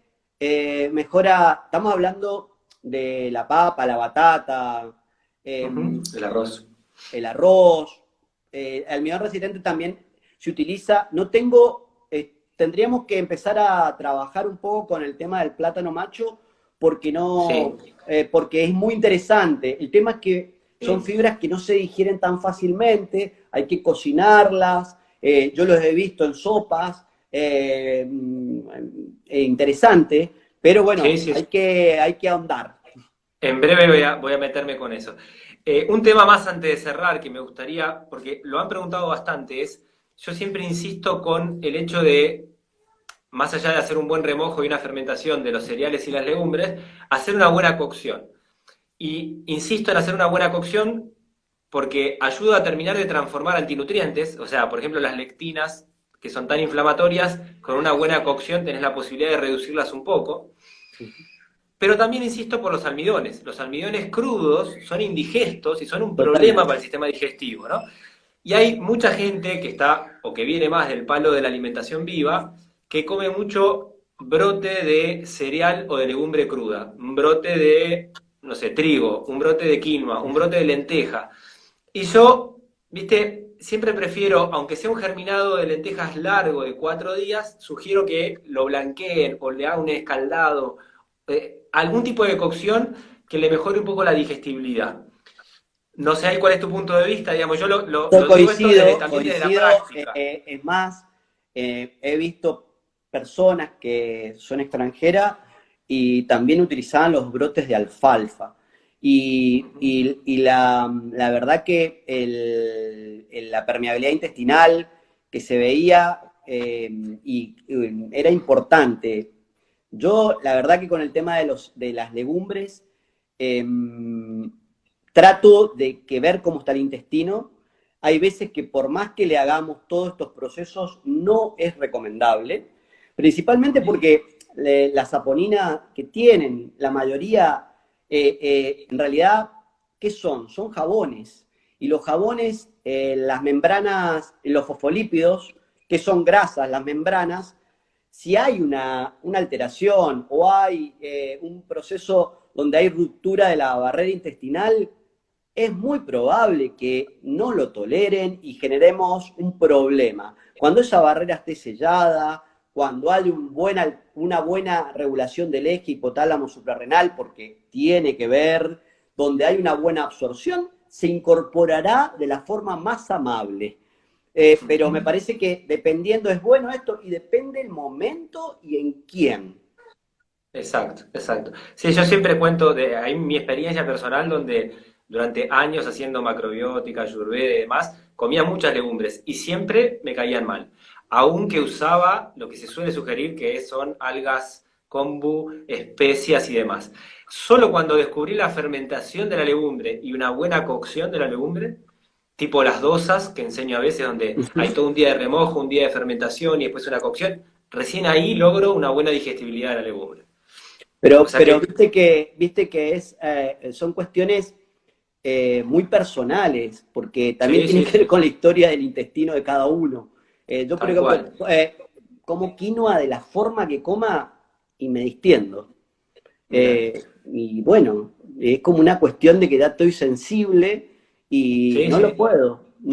mejora, estamos hablando de la papa, la batata, Ujú. eh, El arroz. el arroz. El almidón resistente también se utiliza. No tengo, tendríamos que empezar a trabajar un poco con el tema del plátano macho porque Sí, no, porque es muy interesante. El tema es que son sí. fibras que no se digieren tan fácilmente, hay que cocinarlas. Yo los he visto en sopas, interesante, pero Sí, bueno, sí, hay que ahondar. en breve voy a meterme con eso. Un tema más antes de cerrar que me gustaría, porque lo han preguntado bastante, es, yo siempre insisto con el hecho de, más allá de hacer un buen remojo y una fermentación de los cereales y las legumbres, hacer una buena cocción. Y insisto en hacer una buena cocción porque ayuda a terminar de transformar antinutrientes, o sea, por ejemplo, las lectinas, que son tan inflamatorias, con una buena cocción tenés la posibilidad de reducirlas un poco. Pero también insisto por los almidones. Los almidones crudos son indigestos y son un problema para Totalmente. el sistema digestivo, ¿no? Y hay mucha gente que está, o que viene más del palo de la alimentación viva, que come mucho brote de cereal o de legumbre cruda, un brote de, no sé, trigo, un brote de quinoa, un brote de lenteja. Y yo, viste, siempre prefiero, aunque sea un germinado de lentejas largo de 4 días, sugiero que lo blanqueen o le hagan un escaldado, algún tipo de cocción que le mejore un poco la digestibilidad. No sé ahí cuál es tu punto de vista, digamos, yo Yo lo digo esto desde, coincido, también desde la coincido, práctica. es más, he visto personas que son extranjeras y también utilizaban los brotes de alfalfa. Ujú. Y la verdad que la permeabilidad intestinal que se veía era importante. Yo, la verdad que con el tema de las legumbres, eh, trato de que ver cómo está el intestino. Hay veces que por más que le hagamos todos estos procesos, no es recomendable, principalmente porque la saponina que tienen, la mayoría, en realidad, ¿qué son? Son jabones. Y los jabones, las membranas, los fosfolípidos, que son grasas, las membranas, si hay una alteración o hay un proceso donde hay ruptura de la barrera intestinal, es muy probable que no lo toleren y generemos un problema. Cuando esa barrera esté sellada, cuando hay una buena regulación del eje hipotálamo suprarrenal, porque tiene que ver, donde hay una buena absorción, se incorporará de la forma más amable. Pero me parece que dependiendo es bueno esto y depende el momento y en quién. Exacto, exacto. Sí, yo siempre cuento de ahí mi experiencia personal donde durante años haciendo macrobiótica, ayurveda y demás, comía muchas legumbres y siempre me caían mal. Aunque usaba lo que se suele sugerir que son algas kombu, especias y demás. Solo cuando descubrí la fermentación de la legumbre y una buena cocción de la legumbre, tipo las dosas que enseño a veces donde hay todo un día de remojo, un día de fermentación y después una cocción, recién ahí logro una buena digestibilidad de la legumbre. O sea Pero que, viste que son cuestiones muy personales, porque también sí, tiene sí, que ver sí, con la historia del intestino de cada uno. Yo, por tal ejemplo, cual. como quinoa de la forma que coma y me distiendo. Mira, Y bueno, es como una cuestión de que ya estoy sensible y sí, sí. no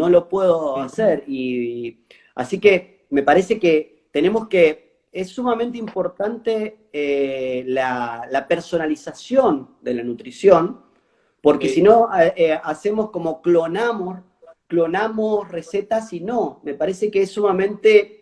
lo puedo Ujú. hacer. Y así que me parece que es sumamente importante la personalización de la nutrición, porque si Sí, no, hacemos como clonamos recetas y no, me parece que es sumamente...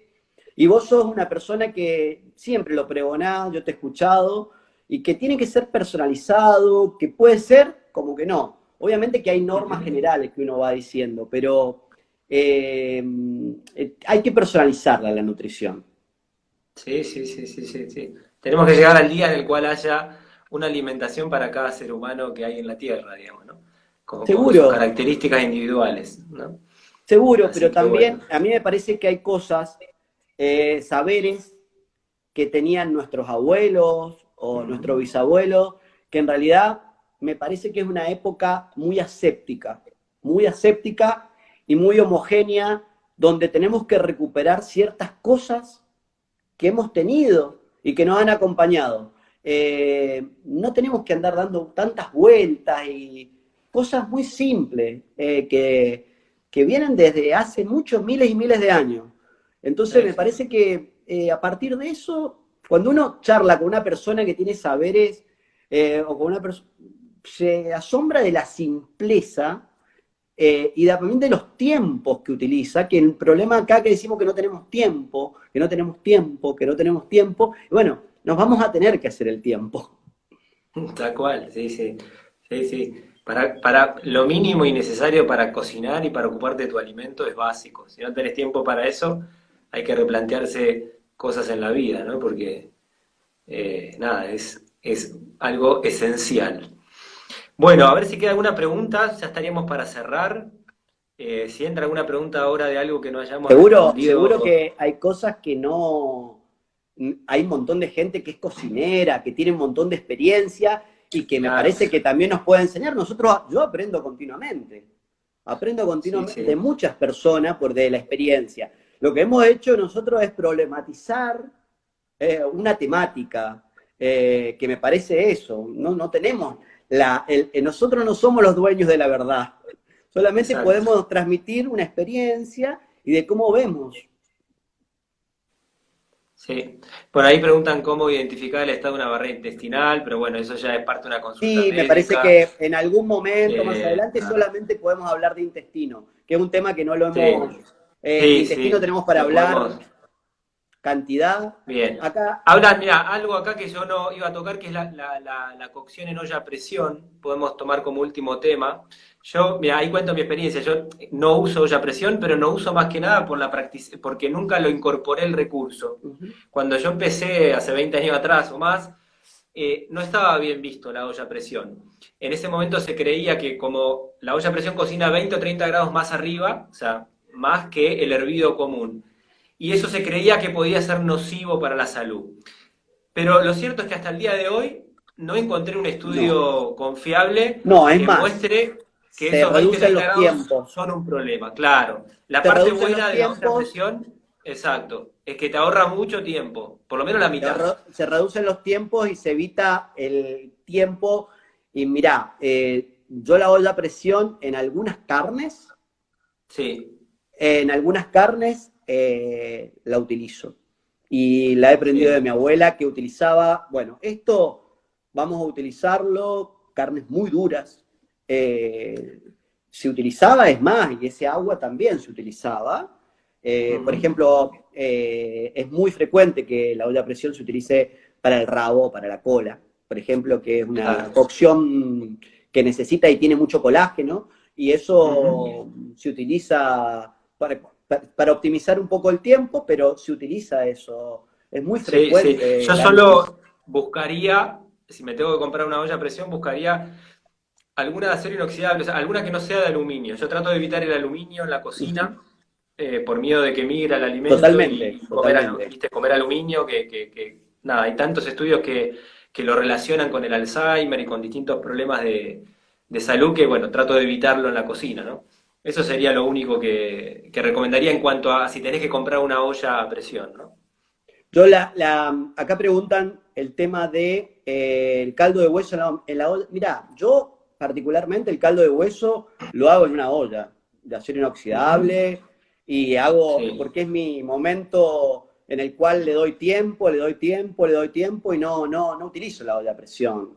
Y vos sos una persona que siempre lo pregonás, yo te he escuchado, y que tiene que ser personalizado, que puede ser como que no. Obviamente que hay normas ujú. generales que uno va diciendo, pero eh, hay que personalizarla la nutrición. Sí, sí, sí, sí, sí, sí. Tenemos que llegar al día en el cual haya una alimentación para cada ser humano que hay en la Tierra, digamos, ¿no? Con sus Seguro, características individuales, ¿no? seguro, Así pero que bueno. también a mí me parece que hay cosas, saberes que tenían nuestros abuelos o nuestros Ujú. bisabuelos, que en realidad me parece que es una época muy aséptica y muy homogénea, donde tenemos que recuperar ciertas cosas que hemos tenido y que nos han acompañado. No tenemos que andar dando tantas vueltas y cosas muy simples que vienen desde hace muchos miles y miles de años. Entonces Sí, me sí. parece que a partir de eso, cuando uno charla con una persona que tiene saberes o con una persona, se asombra de la simpleza y también de los tiempos que utiliza, que el problema acá que decimos que no tenemos tiempo, que no tenemos tiempo, que no tenemos tiempo, y bueno, nos vamos a tener que hacer el tiempo. Tal cual, sí, sí. Sí, sí. Para lo mínimo y necesario para cocinar y para ocuparte de tu alimento es básico. Si no tenés tiempo para eso, hay que replantearse cosas en la vida, ¿no? Porque, nada, es algo esencial. Bueno, a ver si queda alguna pregunta, ya estaríamos para cerrar. Si entra alguna pregunta ahora de algo que no hayamos Seguro respondido. que hay cosas que no, hay un montón de gente que es cocinera, que tiene un montón de experiencia y que me Claro, parece que también nos puede enseñar. Yo aprendo sí, continuamente de sí. muchas personas por de la experiencia. Lo que hemos hecho nosotros es problematizar una temática que me parece eso. No tenemos nosotros no somos los dueños de la verdad. Solamente exacto. podemos transmitir una experiencia y de cómo vemos. Sí. Por ahí preguntan cómo identificar el estado de una barrera intestinal, pero bueno, eso ya es parte de una consulta Sí, me parece médica. que en algún momento más adelante Nada. solamente podemos hablar de intestino, que es un tema que no lo Sí, hemos... de sí, intestino sí, tenemos para lo hablar podemos. cantidad. Bien. Acá, Ahora, mira, algo acá que yo no iba a tocar, que es la cocción en olla a presión, podemos tomar como último tema. Yo, mira, ahí cuento mi experiencia. Yo no uso olla a presión, pero no uso más que nada por porque nunca lo incorporé el recurso. ujú, Cuando yo empecé hace 20 años atrás o más, no estaba bien visto la olla a presión. En ese momento se creía que como la olla a presión cocina 20 o 30 grados más arriba, o sea, más que el hervido común, y eso se creía que podía ser nocivo para la salud. Pero lo cierto es que hasta el día de hoy no encontré un no, estudio confiable no, es que más, muestre que se esos reducen 20-30 los grados tiempos, son un problema. Claro, la se parte reducen buena los de la olla a tiempos, presión, exacto, es que te ahorra mucho tiempo, por lo menos la mitad. se reducen los tiempos y se evita el tiempo. Y mirá, yo la olla a presión Sí, en algunas carnes la utilizo. Y la he aprendido de mi sí. abuela que utilizaba, bueno, esto vamos a utilizarlo, carnes muy duras. eh, se utilizaba, es más, y ese agua también se utilizaba. Por Ujú. ejemplo, es muy frecuente que la olla a presión se utilice para el rabo, para la cola, por ejemplo, que es una Claro. cocción que necesita y tiene mucho colágeno, y Ujú. eso se utiliza para optimizar un poco el tiempo, pero se utiliza eso. Es muy Sí, sí. frecuente Yo la necesidad. solo buscaría, si me tengo que comprar una olla a presión, buscaría alguna de acero inoxidable, o sea, alguna que no sea de aluminio. Yo trato de evitar el aluminio en la cocina por miedo de que migre el alimento Totalmente, y comer, totalmente. ¿viste? Comer aluminio, nada, hay tantos estudios que lo relacionan con el Alzheimer y con distintos problemas de salud que, bueno, trato de evitarlo en la cocina, ¿no? Eso sería lo único que recomendaría en cuanto a si tenés que comprar una olla a presión, ¿no? Yo acá preguntan el tema de el caldo de hueso en la olla. Mirá, yo particularmente el caldo de hueso lo hago en una olla de acero Ujú. inoxidable y hago, Sí. porque es mi momento en el cual le doy tiempo, le doy tiempo, le doy tiempo y no utilizo la olla a presión.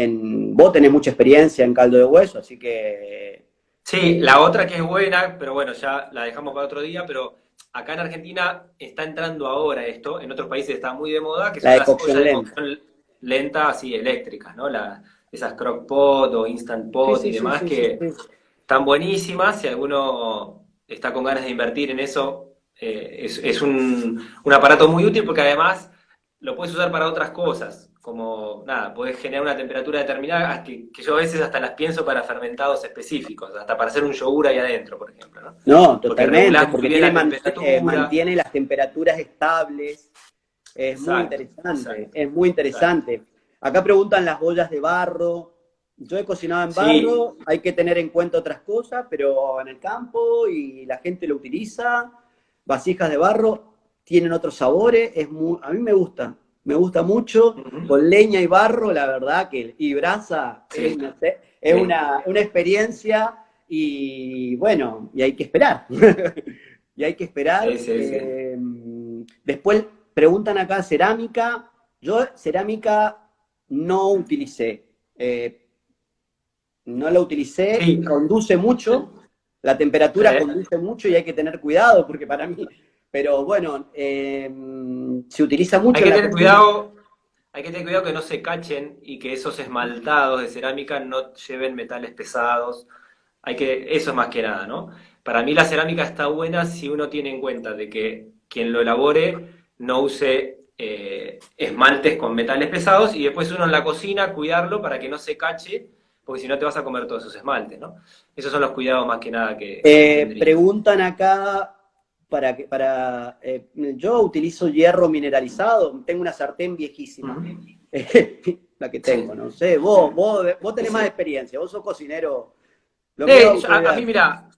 En vos tenés mucha experiencia en caldo de hueso, así que Sí, la otra que es buena, pero bueno, ya la dejamos para otro día, pero acá en Argentina está entrando ahora esto, en otros países está muy de moda, que la son de las cocción ollas de lenta. cocción lenta, así eléctricas, ¿no? Esas crock pot o instant Sí, pot y sí, sí, demás sí, sí, que sí. están buenísimas. Si alguno está con ganas de invertir en eso, es un aparato muy útil porque además lo puedes usar para otras cosas, como nada, puedes generar una temperatura determinada, que yo a veces hasta las pienso para fermentados específicos, hasta para hacer un yogur ahí adentro, por ejemplo, ¿no? No, Porque totalmente, regulás muy porque bien tiene, la temperatura. mantiene las temperaturas estables. Exacto, exacto, Es muy exacto. interesante. Acá preguntan las ollas de barro. Yo he cocinado en Sí, barro, hay que tener en cuenta otras cosas, pero en el campo y la gente lo utiliza. Vasijas de barro tienen otros sabores, a mí me gusta mucho. ujú, Con leña y barro, la verdad que, y brasa, sí, es sí, una experiencia y bueno, y hay que esperar. Y hay que sí, esperar. sí, sí. Después preguntan acá cerámica. Yo cerámica no utilicé. No la utilicé. Sí, Conduce mucho. La temperatura sí. conduce mucho y hay que tener cuidado porque para mí. Pero bueno, se utiliza Hay mucho en que la tener cocina. cuidado, hay que tener cuidado que no se cachen y que esos esmaltados de cerámica no lleven metales pesados. Eso es más que nada, ¿no? Para mí la cerámica está buena si uno tiene en cuenta de que quien lo elabore no use esmaltes con metales pesados y después uno en la cocina cuidarlo para que no se cache, porque si no te vas a comer todos esos esmaltes, ¿no? Esos son los cuidados más que nada que tendría. Preguntan acá yo utilizo hierro mineralizado, tengo una sartén viejísima, Ujú. la que tengo, Sí, no sé, vos sí, tenés más sí. experiencia, vos sos cocinero, lo mío es A mí, autodidacta. mira,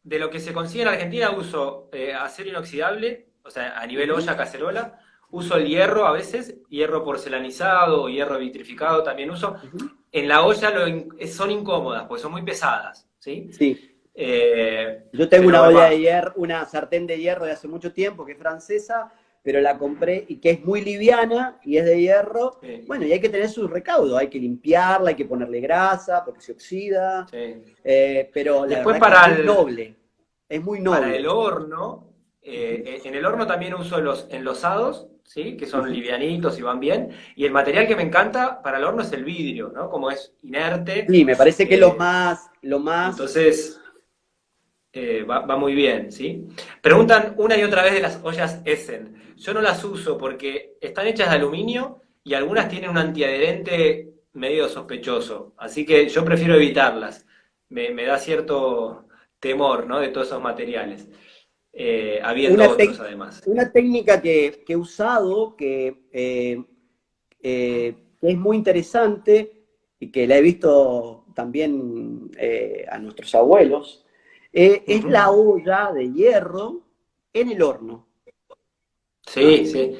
de lo que se consigue en Argentina uso acero inoxidable, o sea, a nivel Ujú, olla, cacerola. Uso el hierro a veces, hierro porcelanizado o hierro vitrificado también uso. ujú. en la olla son incómodas, porque son muy pesadas, ¿sí? Sí. Yo tengo Pero una olla va. de hierro, una sartén de hierro de hace mucho tiempo, que es francesa, pero la compré y que es muy liviana y es de hierro. Sí, Bueno, y hay que tener sus recaudos, hay que limpiarla, hay que ponerle grasa porque se oxida, sí. pero la Después verdad que es muy para noble. el horno, Ujú, en el horno también uso los enlosados, ¿sí? Que son ujú. livianitos y van bien. Y el material que me encanta para el horno es el vidrio, ¿no? Como es inerte. Sí, me parece que es eh, lo más, entonces, va muy bien, ¿sí? Preguntan una y otra vez de las ollas Essen. Yo no las uso porque están hechas de aluminio y algunas tienen un antiadherente medio sospechoso. Así que yo prefiero evitarlas. Me da cierto temor, ¿no? De todos esos materiales. Habiendo una, otros además. una técnica que he usado, que es muy interesante y que la he visto también a nuestros abuelos, es la Ujú. olla de hierro en el horno, Sí, ¿no? sí.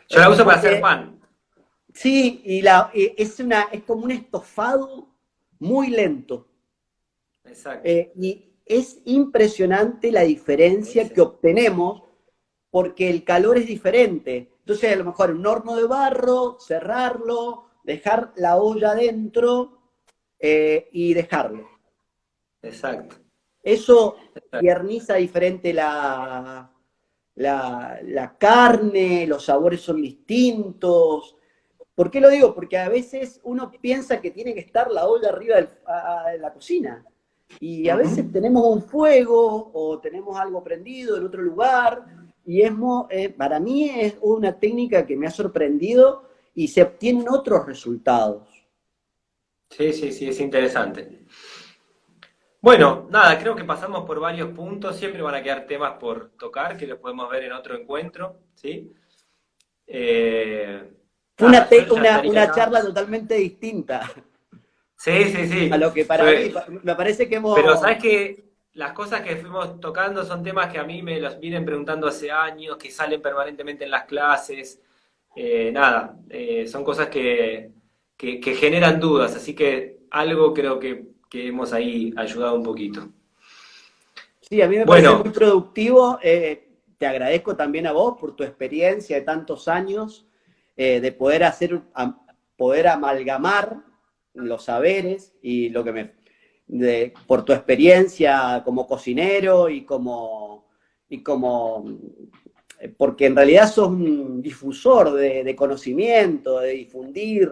Yo la uso para hacer Porque pan. sí, es como un estofado muy lento. Exacto. Y es impresionante la diferencia que Ese. obtenemos porque el calor es diferente. Entonces, a lo mejor un horno de barro, cerrarlo, dejar la olla adentro y dejarlo. Exacto. Eso Exacto. tierniza diferente la carne, los sabores son distintos. ¿Por qué lo digo? Porque a veces uno piensa que tiene que estar la olla arriba de la cocina. Y a veces Ujú. tenemos un fuego o tenemos algo prendido en otro lugar. Y para mí es una técnica que me ha sorprendido y se obtienen otros resultados. Sí, sí, sí, es interesante. Bueno, nada, creo que pasamos por varios puntos, siempre van a quedar temas por tocar, que los podemos ver en otro encuentro, ¿sí? Fue Nada, yo ya una estaría... charla totalmente distinta Sí, sí, a sí. lo que para mí, Fue... me parece que Pero hemos... sabes que las cosas que fuimos tocando son temas que a mí me los vienen preguntando hace años, que salen permanentemente en las clases. Nada, son cosas que generan dudas, así que algo creo que hemos ahí ayudado un poquito. Sí, a mí me parece muy Bueno, productivo. Te agradezco también a vos por tu experiencia de tantos años, de poder amalgamar los saberes y lo que por tu experiencia como cocinero porque en realidad sos un difusor de conocimiento, de difundir.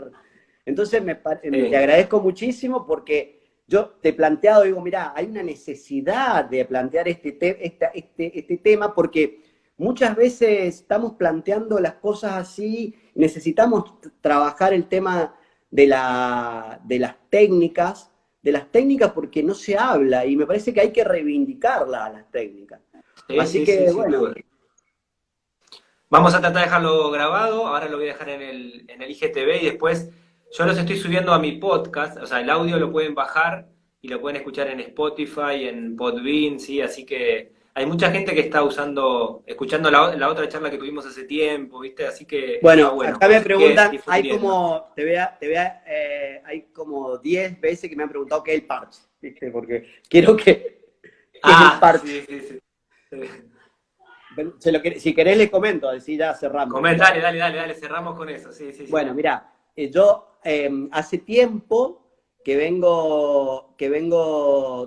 Entonces te sí, agradezco muchísimo porque yo te he planteado, digo, mirá, hay una necesidad de plantear este tema porque muchas veces estamos planteando las cosas así, necesitamos trabajar el tema de las técnicas porque no se habla y me parece que hay que reivindicarlas a las técnicas. sí, Así sí, sí, que, sin bueno, duda. Vamos a tratar de dejarlo grabado, ahora lo voy a dejar en el IGTV y después yo los estoy subiendo a mi podcast, o sea, el audio lo pueden bajar y lo pueden escuchar en Spotify, en Podbean, ¿sí? Así que hay mucha gente que está escuchando la otra charla que tuvimos hace tiempo, ¿viste? Así que está bueno, bueno, acá me así que preguntan, difundiendo. hay como 10 veces que me han preguntado qué es el parche, ¿viste? Porque quiero qué es el Ah, parche. sí, sí, sí. Si querés les comento, así ya cerramos. Dale, dale, dale, dale, cerramos con eso, sí, sí, sí. Bueno, mira, yo hace tiempo que vengo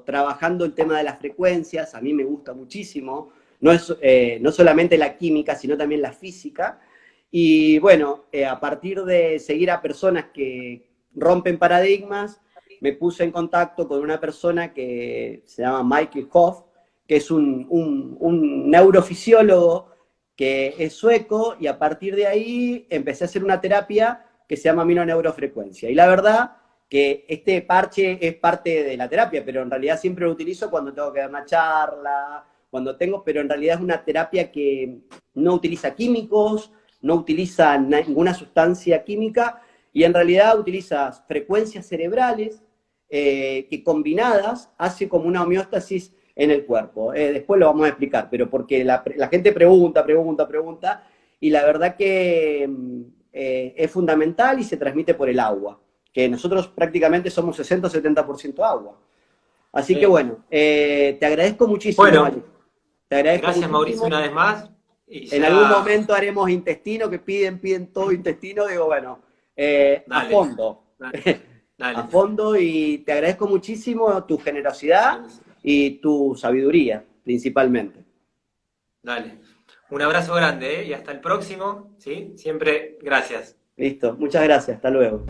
trabajando el tema de las frecuencias, a mí me gusta muchísimo, no solamente la química, sino también la física, y bueno, a partir de seguir a personas que rompen paradigmas, me puse en contacto con una persona que se llama Michael Hoff, que es un neurofisiólogo que es sueco, y a partir de ahí empecé a hacer una terapia que se llama aminoneurofrecuencia. Y la verdad que este parche es parte de la terapia, pero en realidad siempre lo utilizo cuando tengo que dar una charla, pero en realidad es una terapia que no utiliza químicos, no utiliza ninguna sustancia química, y en realidad utiliza frecuencias cerebrales que combinadas hace como una homeostasis en el cuerpo. Después lo vamos a explicar, pero porque la gente pregunta, y la verdad que es fundamental y se transmite por el agua. que nosotros prácticamente somos 60 o 70% agua. Así que Sí. bueno, te agradezco muchísimo, Bueno, Ali. Te agradezco gracias Mauricio muchísimo. una vez más y En algún será, momento haremos intestino, que piden todo intestino, digo, bueno, a dale, fondo, dale, a dale. fondo, y te agradezco muchísimo tu generosidad Buenísimo. y tu sabiduría, principalmente. Dale. Un abrazo grande, ¿eh? Y hasta el próximo, ¿sí? Siempre gracias. Listo, muchas gracias, hasta luego.